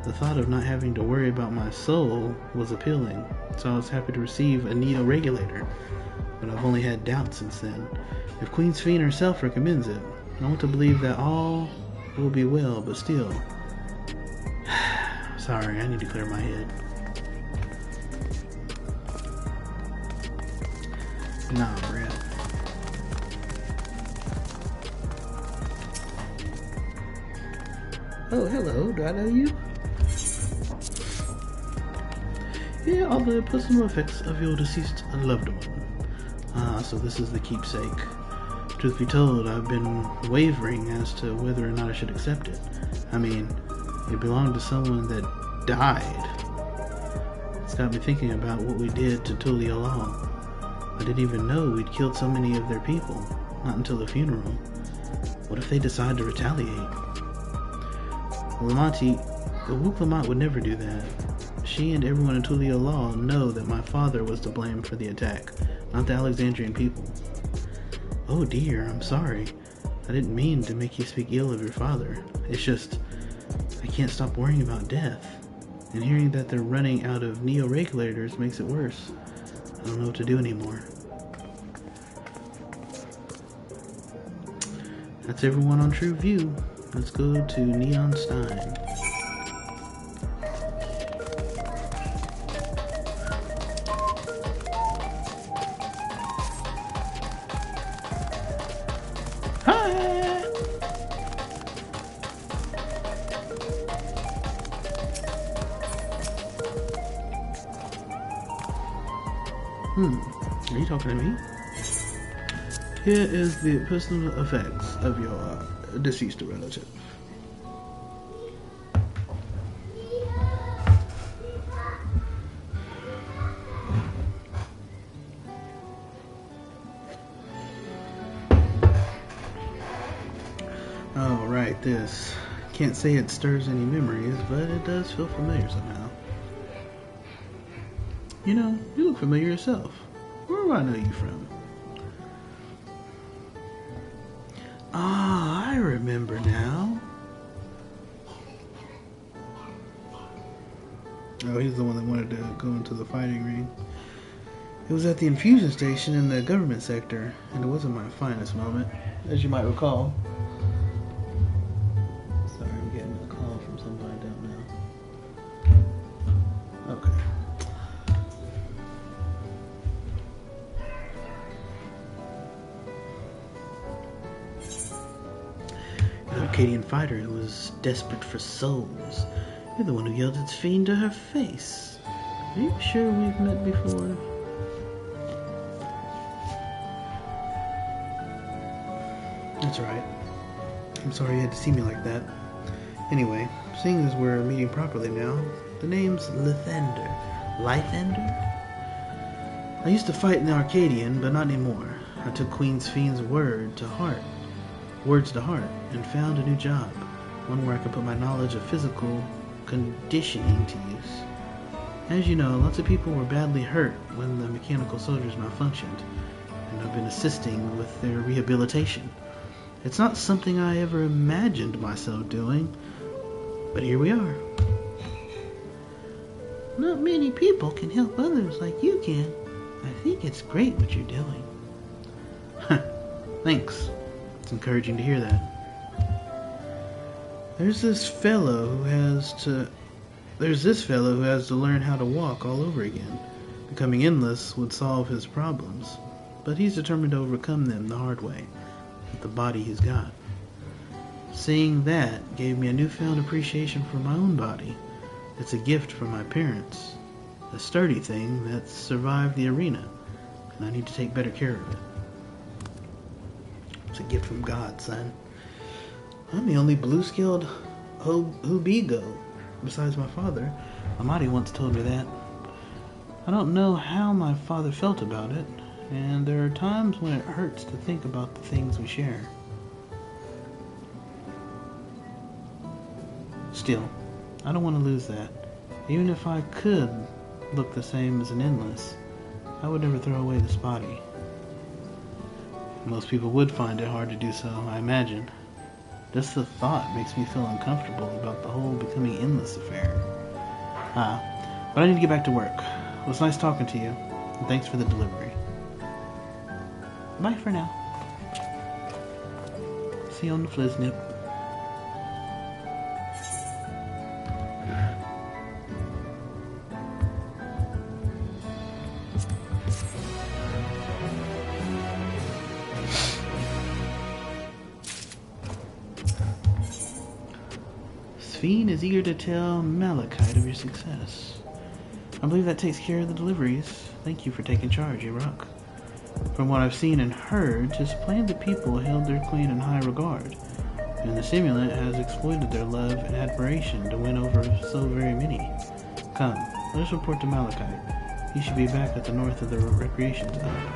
The thought of not having to worry about my soul was appealing, so I was happy to receive a Neo regulator. But I've only had doubts since then. If Queen Sphene herself recommends it, I want to believe that all will be well, but still. Sorry, I need to clear my head. Nah, Brad. Oh, hello. Do I know you? Yeah, all the personal effects of your deceased loved one. Ah, so this is the keepsake. Truth be told, I've been wavering as to whether or not I should accept it. I mean, it belonged to someone that died. It's got me thinking about what we did to Tulia Law. I didn't even know we'd killed so many of their people, not until the funeral. What if they decide to retaliate? Wuk Lamont would never do that. She and everyone in Tulia Law know that my father was to blame for the attack, not the Alexandrian people. Oh dear, I'm sorry. I didn't mean to make you speak ill of your father. It's just, I can't stop worrying about death. And hearing that they're running out of neo-regulators makes it worse. I don't know what to do anymore. That's everyone on True View. Let's go to Neon Stein. Hi! Are you talking to me? Here is the personal effects of your deceased relative. Oh, right, this. Can't say it stirs any memories, but it does feel familiar somehow. You know, you look familiar yourself. Where do I know you from? Ah, I remember now. Oh, he's the one that wanted to go into the fighting ring. It was at the infusion station in the government sector, and it wasn't my finest moment, as you might recall. Sorry, I'm getting a call from somebody I don't know. Okay. An Arcadian fighter who was desperate for souls. You're the one who yelled its fiend to her face. Are you sure we've met before? That's right. I'm sorry you had to see me like that. Anyway, seeing as we're meeting properly now, the name's Lithander. Lithander? I used to fight in the Arcadian, but not anymore. I took Queen's Fiend's words to heart, and found a new job. One where I could put my knowledge of physical conditioning to use. As you know, lots of people were badly hurt when the mechanical soldiers malfunctioned, and I've been assisting with their rehabilitation. It's not something I ever imagined myself doing, but here we are. Not many people can help others like you can. I think it's great what you're doing. Thanks. It's encouraging to hear that. There's this fellow who has to learn how to walk all over again. Becoming endless would solve his problems, but he's determined to overcome them the hard way, with the body he's got. Seeing that gave me a newfound appreciation for my own body. It's a gift from my parents, a sturdy thing that's survived the arena, and I need to take better care of it. It's a gift from God, son. I'm the only blue-skilled Hubigo, besides my father. Amadi once told me that. I don't know how my father felt about it, and there are times when it hurts to think about the things we share. Still, I don't want to lose that. Even if I could look the same as an endless, I would never throw away this body. Most people would find it hard to do so, I imagine. Just the thought makes me feel uncomfortable about the whole becoming endless affair. But I need to get back to work. It was nice talking to you, and thanks for the delivery. Bye for now. See you on the Fliznip. Sphene is eager to tell Malachite of your success. I believe that takes care of the deliveries. Thank you for taking charge, Iraq. From what I've seen and heard, just plain people held their queen in high regard, and the simulant has exploited their love and admiration to win over so very many. Come, let us report to Malachite. He should be back at the north of the recreation zone.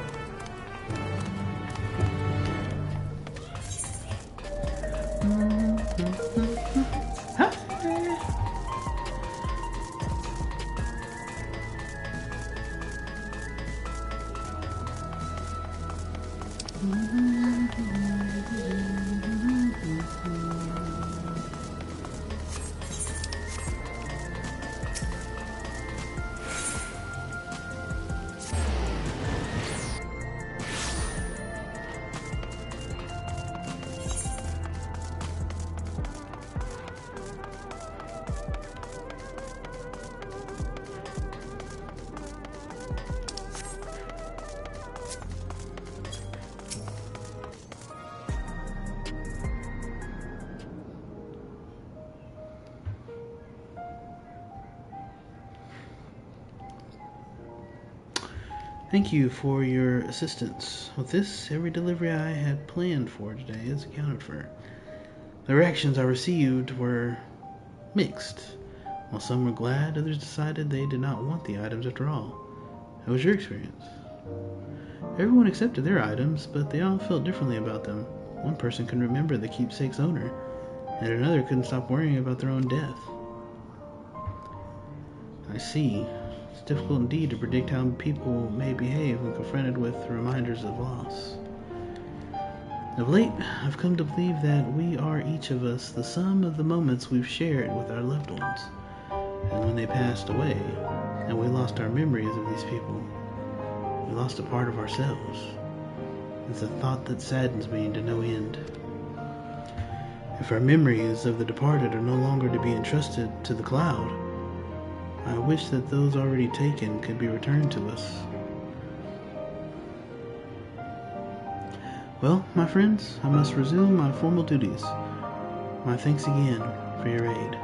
Thank you for your assistance. With this, every delivery I had planned for today is accounted for. The reactions I received were mixed. While some were glad, others decided they did not want the items after all. How was your experience? Everyone accepted their items, but they all felt differently about them. One person couldn't remember the keepsake's owner, and another couldn't stop worrying about their own death. I see. It's difficult indeed to predict how people may behave when confronted with reminders of loss. Of late, I've come to believe that we are each of us the sum of the moments we've shared with our loved ones. And when they passed away, and we lost our memories of these people, we lost a part of ourselves. It's a thought that saddens me to no end. If our memories of the departed are no longer to be entrusted to the cloud, I wish that those already taken could be returned to us. Well, my friends, I must resume my formal duties. My thanks again for your aid.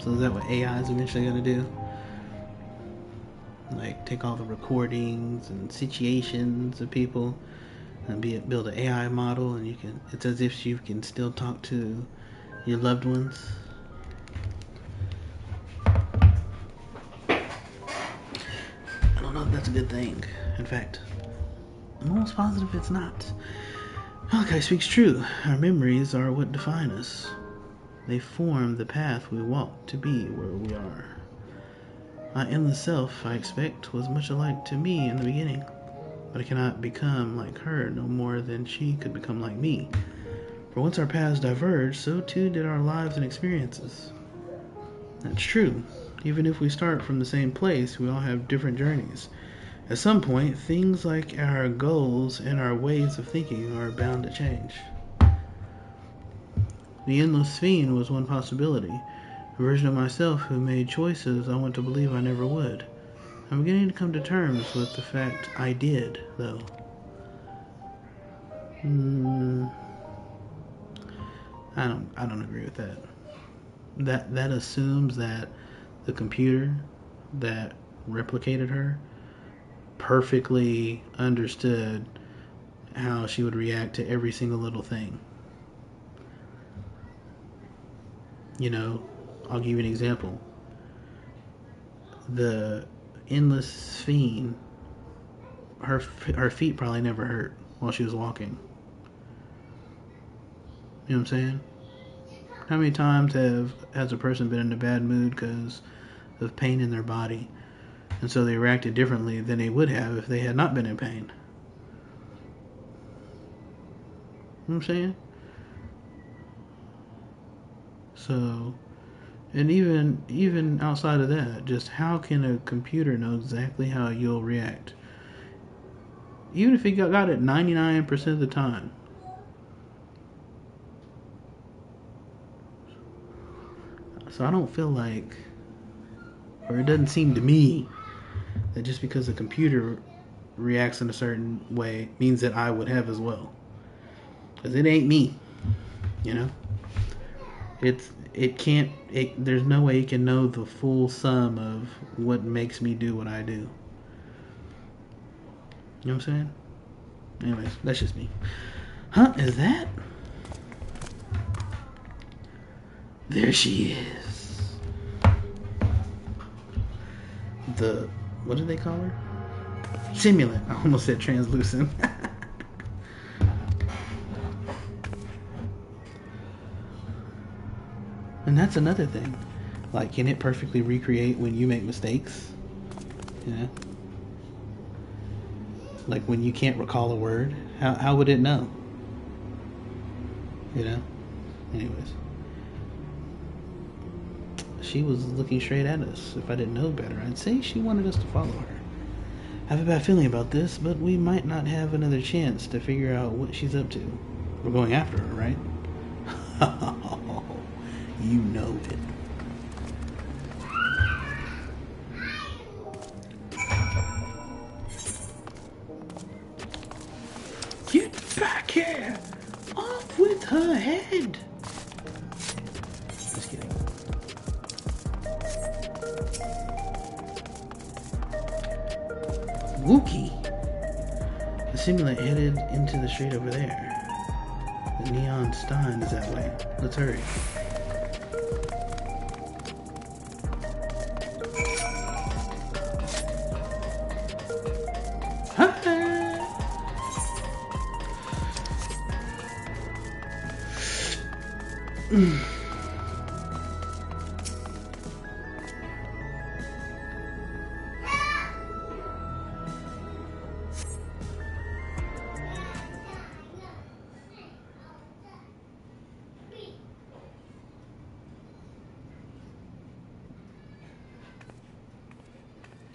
So is that what AI is eventually going to do? Like take all the recordings and situations of people and build an AI model, and it's as if you can still talk to your loved ones. I don't know if that's a good thing. In fact, I'm almost positive it's not. Malachi speaks true. Our memories are what define us. They form the path we walk to be where we are. My endless self, I expect, was much alike to me in the beginning, but I cannot become like her no more than she could become like me. For once our paths diverged, so too did our lives and experiences. That's true. Even if we start from the same place, we all have different journeys. At some point, things like our goals and our ways of thinking are bound to change. The endless Sphene was one possibility, a version of myself who made choices I want to believe I never would. I'm beginning to come to terms with the fact I did, though. I don't agree with that. That assumes that the computer that replicated her perfectly understood how she would react to every single little thing. You know, I'll give you an example. The endless Sphene, her feet probably never hurt while she was walking. You know what I'm saying? How many times has a person been in a bad mood because of pain in their body, and so they reacted differently than they would have if they had not been in pain? You know what I'm saying? So, And even outside of that, just how can a computer know exactly how you'll react? Even if it got it 99% of the time. So I don't feel like, or it doesn't seem to me, that just because a computer reacts in a certain way means that I would have as well. Because it ain't me, you know? There's no way it can know the full sum of what makes me do what I do. You know what I'm saying? Anyways, that's just me. Huh? Is that? There she is. What do they call her? Simulant. I almost said translucent. And that's another thing. Like, can it perfectly recreate when you make mistakes? You know? Like when you can't recall a word? How would it know? You know? Anyways. She was looking straight at us. If I didn't know better, I'd say she wanted us to follow her. I have a bad feeling about this, but we might not have another chance to figure out what she's up to. We're going after her, right? You know it. Get back here! Off with her head! Just kidding. Wookie! The simulant headed into the street over there. The neon stein is that way. Let's hurry.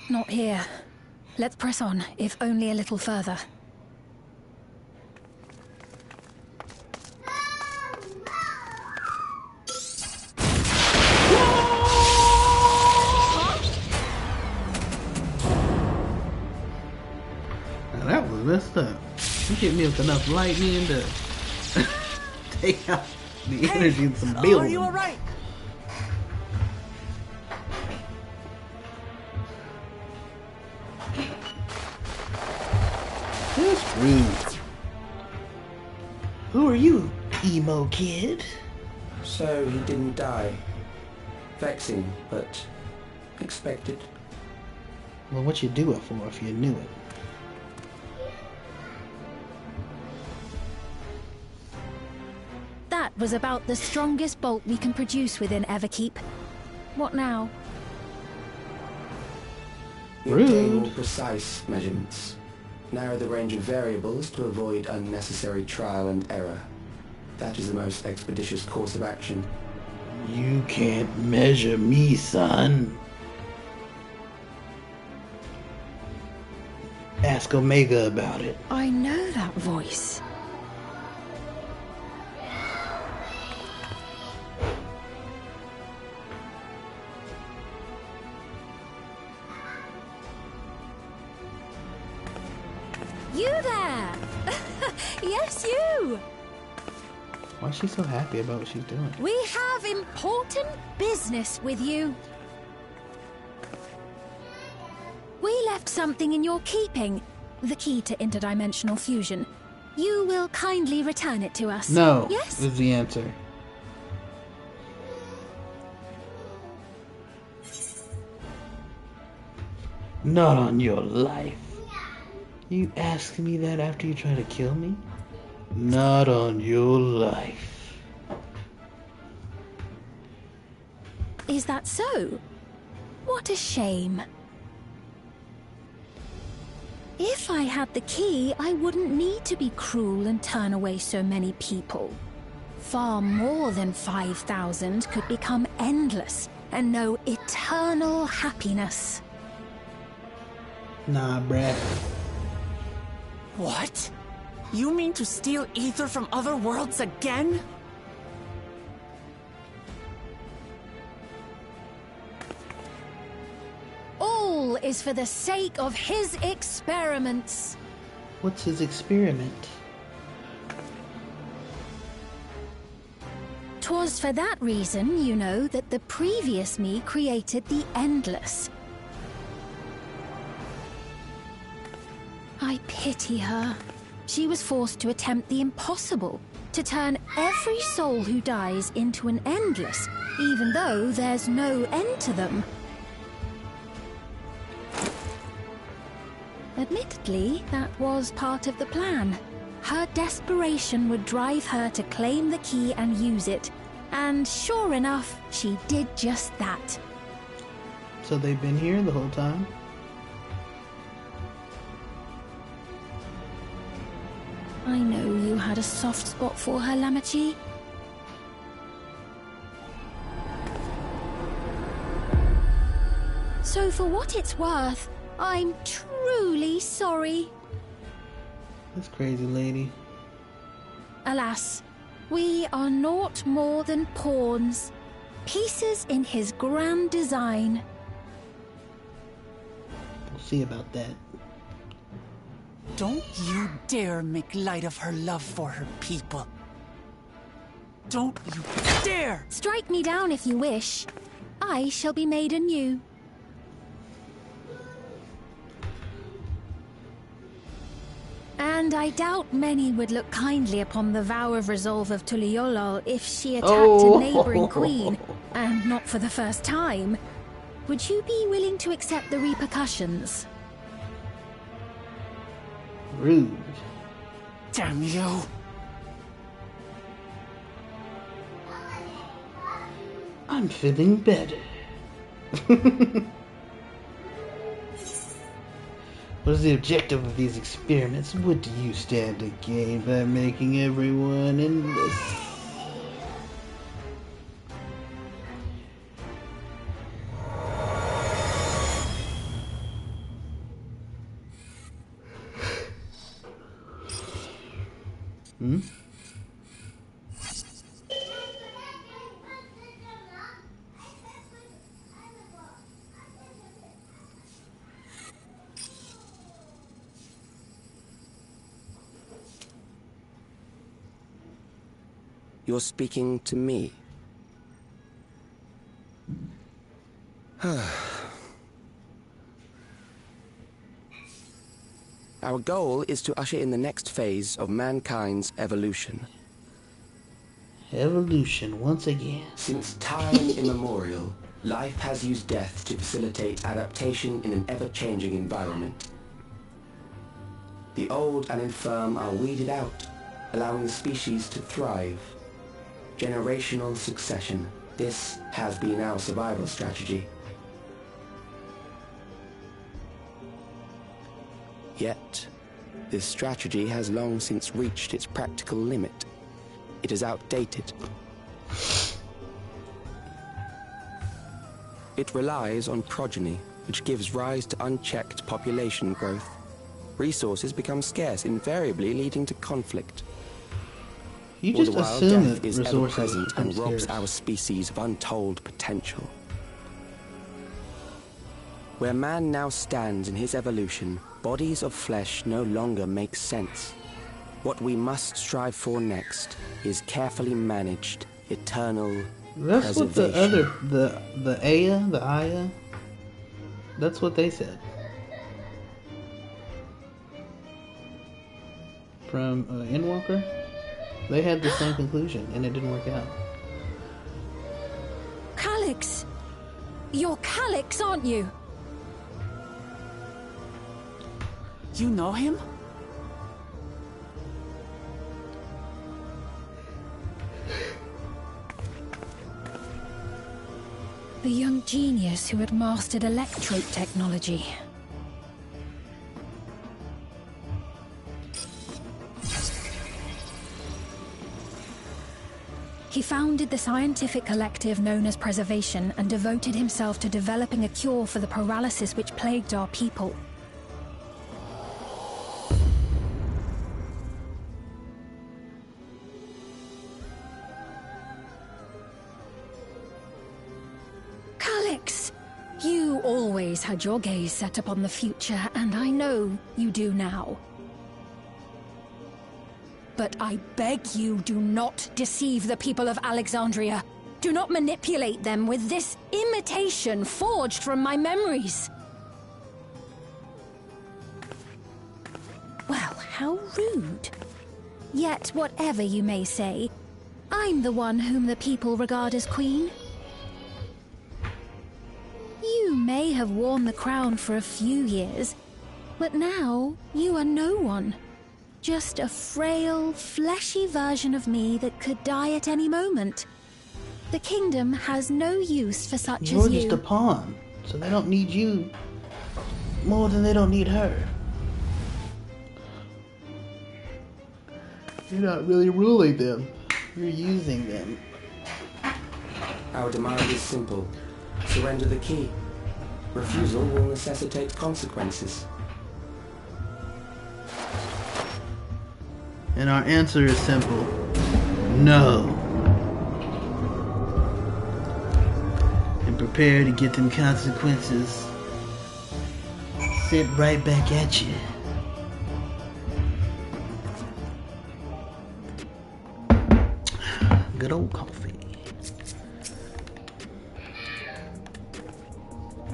Not here. Let's press on, if only a little further. Now that was messed up. You hit me with enough lightning to take out the energy in some buildings. Are you alright? That's rude. Who are you, emo kid? So he didn't die. Vexing, but expected. Well, what you do it for if you knew it? That was about the strongest bolt we can produce within Everkeep. What now? Rude. Obtain more precise measurements. Narrow the range of variables to avoid unnecessary trial and error. That is the most expeditious course of action. You can't measure me, son. Ask Omega about it. I know that voice. You there! Yes, you! Why is she so happy about what she's doing? We have important business with you. We left something in your keeping. The key to interdimensional fusion. You will kindly return it to us. No, Yes? is the answer. Not on your life. You ask me that after you try to kill me? Not on your life. Is that so? What a shame. If I had the key, I wouldn't need to be cruel and turn away so many people. far more than 5,000 could become endless and know eternal happiness. Nah, bruh. What? You mean to steal ether from other worlds again? All is for the sake of his experiments. What's his experiment? 'Twas for that reason, you know, that the previous me created the Endless. I pity her. She was forced to attempt the impossible, to turn every soul who dies into an Endless, even though there's no end to them. Admittedly, that was part of the plan. Her desperation would drive her to claim the key and use it, and sure enough, she did just that. So they've been here the whole time? I know you had a soft spot for her, Lamachi. So for what it's worth, I'm truly sorry. This crazy lady. Alas, we are naught more than pawns, pieces in his grand design. We'll see about that. Don't you dare make light of her love for her people. Don't you dare! Strike me down if you wish. I shall be made anew. And I doubt many would look kindly upon the vow of resolve of Tuliolol if she attacked a neighboring queen, and not for the first time. Would you be willing to accept the repercussions? Rude. Damn you! I'm feeling better. What is the objective of these experiments? What do you stand to gain by making everyone endless? Hmm? You're speaking to me. Our goal is to usher in the next phase of mankind's evolution. Evolution once again. Since time immemorial, life has used death to facilitate adaptation in an ever-changing environment. The old and infirm are weeded out, allowing the species to thrive. Generational succession. This has been our survival strategy. Yet, this strategy has long since reached its practical limit. It is outdated. It relies on progeny, which gives rise to unchecked population growth. Resources become scarce, invariably leading to conflict. You just All the while, assume death that is resources ever-present become and robs scarce. our species of untold potential. Where man now stands in his evolution, bodies of flesh no longer make sense. What we must strive for next is carefully managed, eternal That's what the preservation. other, the Aya, that's what they said. From Endwalker, they had the same conclusion, and it didn't work out. Calyx! You're Calyx, aren't you? You know him? The young genius who had mastered electrope technology. He founded the scientific collective known as Preservation and devoted himself to developing a cure for the paralysis which plagued our people. Calix! You always had your gaze set upon the future, and I know you do now. But I beg you, do not deceive the people of Alexandria. Do not manipulate them with this imitation forged from my memories. Well, how rude. Yet, whatever you may say, I'm the one whom the people regard as queen. You may have worn the crown for a few years, but now you are no one. Just a frail, fleshy version of me that could die at any moment. The kingdom has no use for such as you. You're just a pawn, so they don't need you more than they don't need her. You're not really ruling them. You're using them. Our demand is simple. Surrender the key. Refusal will necessitate consequences. And our answer is simple. No. And prepare to get them consequences sent right back at you. Good old coffee.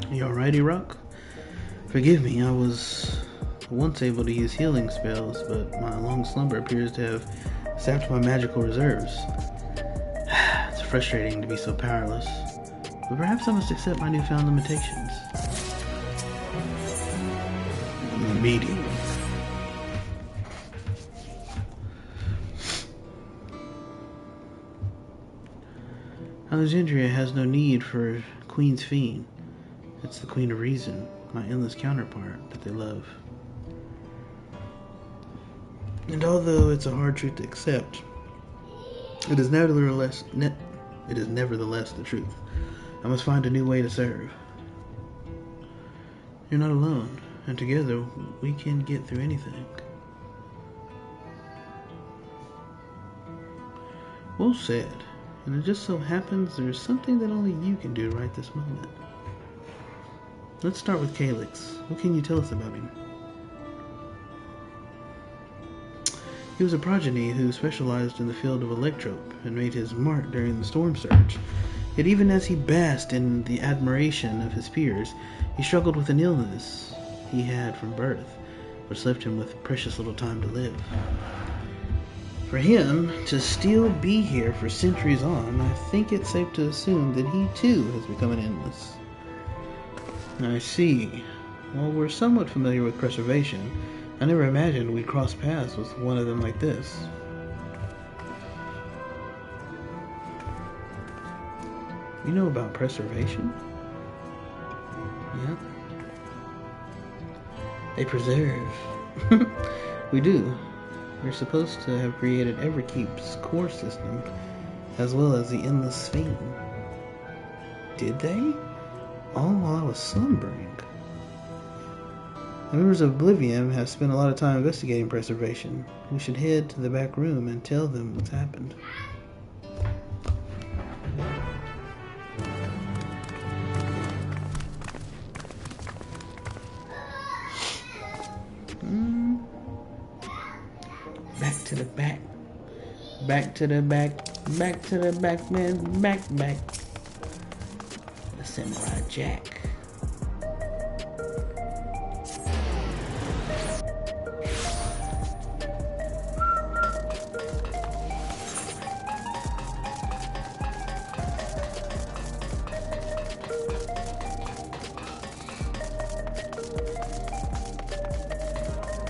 You alrighty, Rock? Forgive me, I was once able to use healing spells, but my long slumber appears to have sapped my magical reserves. It's frustrating to be so powerless, but perhaps I must accept my newfound limitations. Meeting. Alexandria has no need for Queen's Fiend. It's the Queen of Reason, my endless counterpart that they love. And although it's a hard truth to accept, it is nevertheless the truth. I must find a new way to serve. You're not alone, and together we can get through anything. Well said. And it just so happens there's something that only you can do right this moment. Let's start with Calix. What can you tell us about him? He was a progeny who specialized in the field of electrope and made his mark during the storm surge. Yet even as he basked in the admiration of his peers, he struggled with an illness he had from birth, which left him with precious little time to live. For him to still be here for centuries on, I think it's safe to assume that he too has become an endless. I see. While we're somewhat familiar with preservation, I never imagined we'd cross paths with one of them like this. You know about preservation? Yeah. They preserve. We do. We're supposed to have created Everkeep's core system, as well as the Endless Fiend. Did they? All while I was slumbering. The members of Oblivion have spent a lot of time investigating preservation. We should head to the back room and tell them what's happened. Back to the back. Back to the back. Back to the back, man. Back. The Samurai Jack.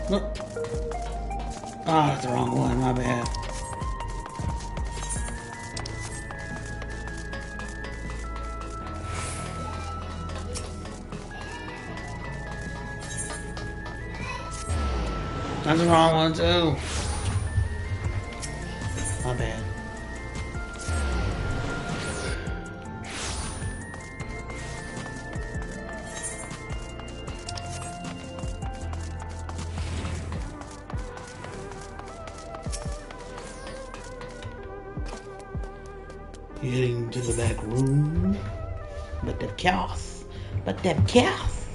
Nope. Oh, that's the wrong one, my bad. That's the wrong one too. My bad. Heading to the back room. But the chaos. But that chaos.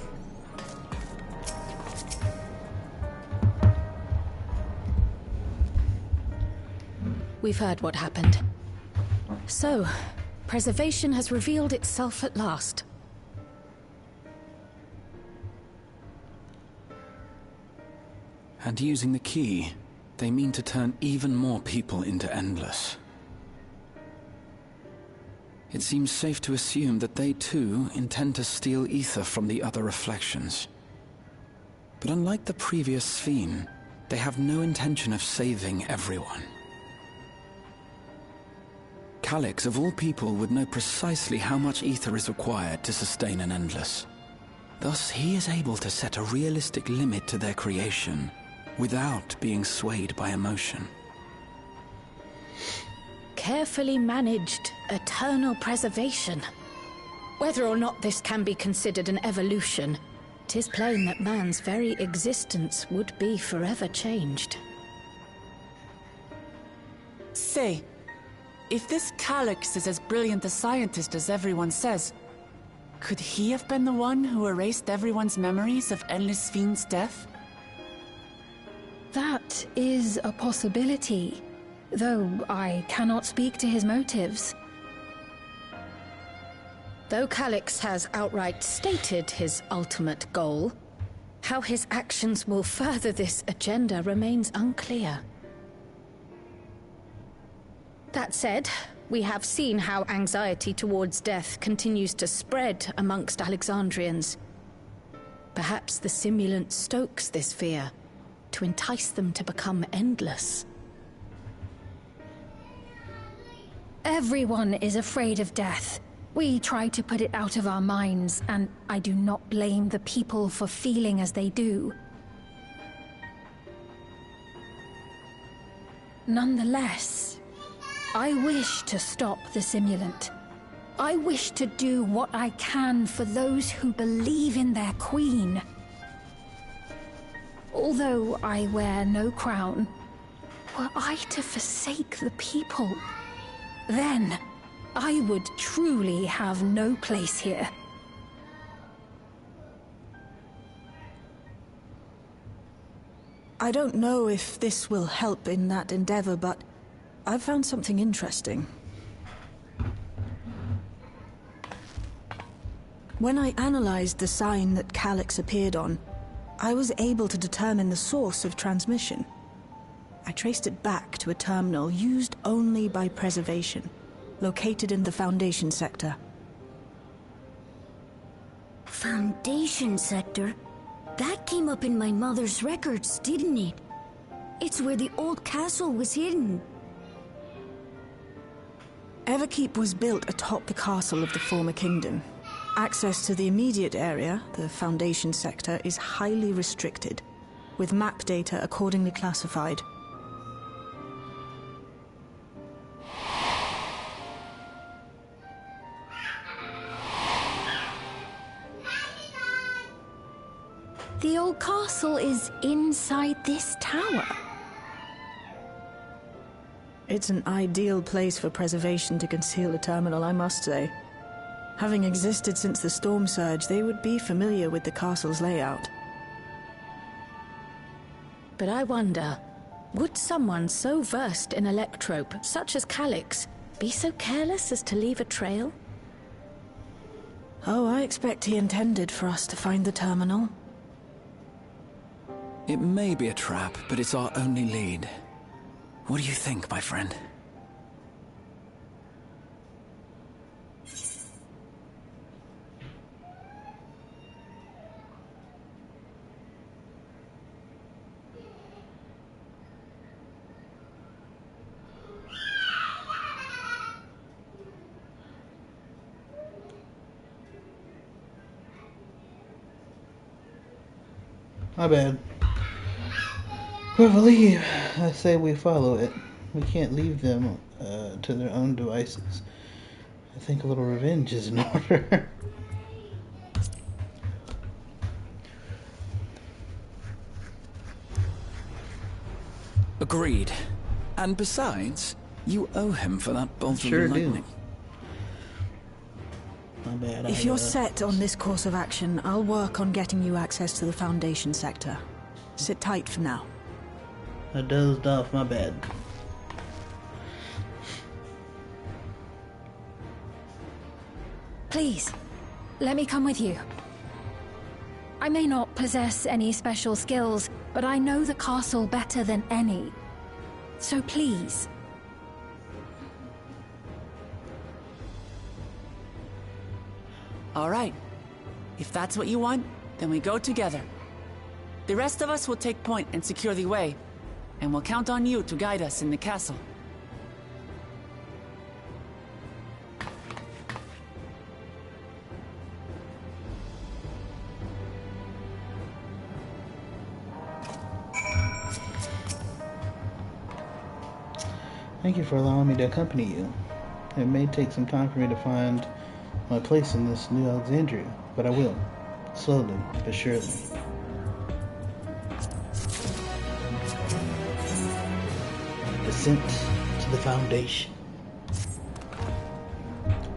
We've heard what happened. So, preservation has revealed itself at last. And using the key, they mean to turn even more people into Endless. It seems safe to assume that they too intend to steal ether from the other reflections. But unlike the previous Sphene, they have no intention of saving everyone. Calyx, of all people, would know precisely how much ether is required to sustain an Endless. Thus, he is able to set a realistic limit to their creation, without being swayed by emotion. Carefully managed, eternal preservation. Whether or not this can be considered an evolution, 'tis plain that man's very existence would be forever changed. Say, if this Calyx is as brilliant a scientist as everyone says, could he have been the one who erased everyone's memories of Endless Sphene's death? That is a possibility, though I cannot speak to his motives. Though Calyx has outright stated his ultimate goal, how his actions will further this agenda remains unclear. That said, we have seen how anxiety towards death continues to spread amongst Alexandrians. Perhaps the simulant stokes this fear, to entice them to become endless. Everyone is afraid of death. We try to put it out of our minds, and I do not blame the people for feeling as they do. Nonetheless, I wish to stop the simulant. I wish to do what I can for those who believe in their queen. Although I wear no crown, were I to forsake the people, then I would truly have no place here. I don't know if this will help in that endeavor, but I've found something interesting. When I analyzed the sign that Calyx appeared on, I was able to determine the source of transmission. I traced it back to a terminal used only by preservation, located in the Foundation sector. Foundation sector? That came up in my mother's records, didn't it? It's where the old castle was hidden. Everkeep was built atop the castle of the former kingdom. Access to the immediate area, the Foundation sector, is highly restricted, with map data accordingly classified. The old castle is inside this tower. It's an ideal place for preservation to conceal a terminal, I must say. Having existed since the storm surge, they would be familiar with the castle's layout. But I wonder, would someone so versed in electrope, such as Calyx, be so careless as to leave a trail? Oh, I expect he intended for us to find the terminal. It may be a trap, but it's our only lead. What do you think, my friend? My bad. I believe I say we follow it. We can't leave them to their own devices. I think a little revenge is in order. Agreed. And besides, you owe him for that bolt of Sure lightning. do. bad. If you're set on this course of action, I'll work on getting you access to the Foundation sector. Sit tight for now. I dozed off, my bad. Please, let me come with you. I may not possess any special skills, but I know the castle better than any. So please. All right. If that's what you want, then we go together. The rest of us will take point and secure the way, and we'll count on you to guide us in the castle. Thank you for allowing me to accompany you. It may take some time for me to find my place in this new Alexandria, but I will. Slowly, but surely. Descent to the Foundation.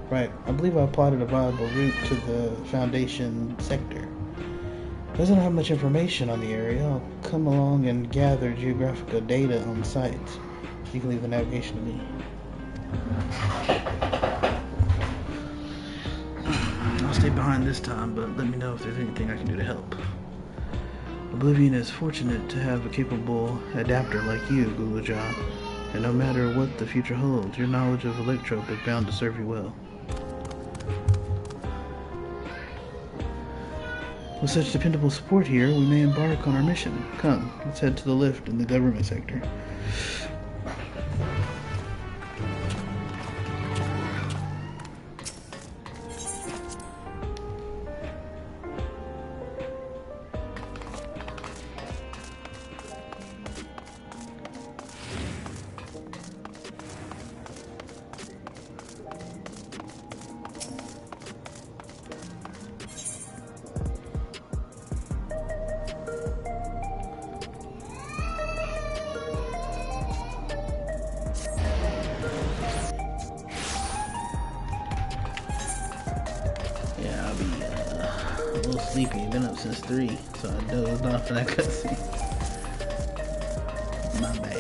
Right, I believe I plotted a viable route to the Foundation sector. Doesn't have much information on the area. I'll come along and gather geographical data on sites. You can leave the navigation to me. I'll stay behind this time, but let me know if there's anything I can do to help. Oblivion is fortunate to have a capable adapter like you, Gulaja, and no matter what the future holds, your knowledge of Electrope is bound to serve you well. With such dependable support here, we may embark on our mission. Come, let's head to the lift in the government sector. Sleepy, been up since 3, so I dozed off in that cutscene. My bad.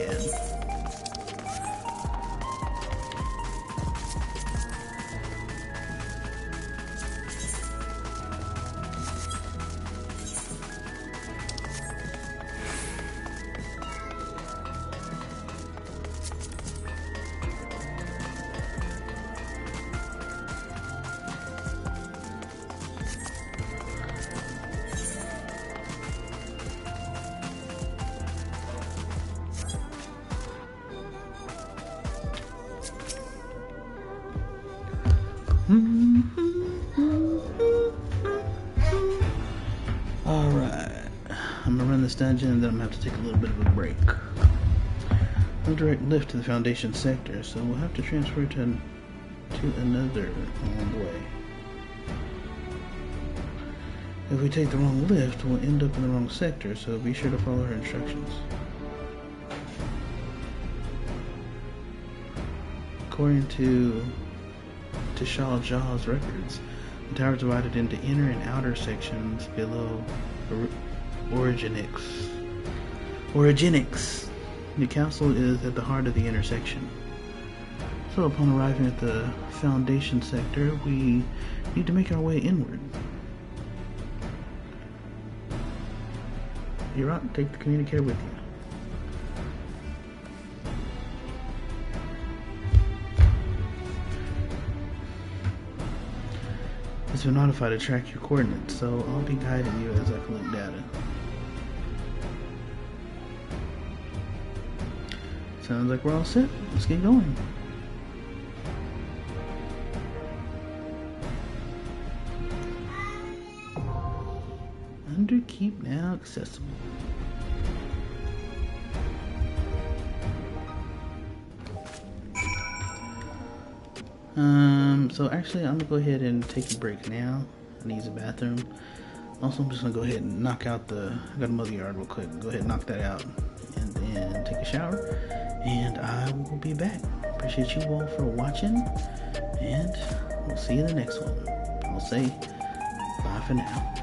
Alright, I'm gonna run this dungeon and then I'm gonna have to take a little bit of a break. No direct lift to the Foundation sector, so we'll have to transfer to another along the way. If we take the wrong lift, we'll end up in the wrong sector, so be sure to follow her instructions. According to Shah Jah's records, the tower is divided into inner and outer sections below Origenics. The castle is at the heart of the intersection. So upon arriving at the Foundation sector, we need to make our way inward. You're out, take the communicator with you. It's been notified to track your coordinates, so I'll be guiding you as I collect data. Sounds like we're all set. Let's get going. Underkeep now accessible. So actually I'm gonna go ahead and take a break now. I need a bathroom. Also, I'm just gonna go ahead and knock out I gotta mow the yard real quick. Go ahead and knock that out and then take a shower. And I will be back. Appreciate you all for watching, and we'll see you in the next one. will say bye for now.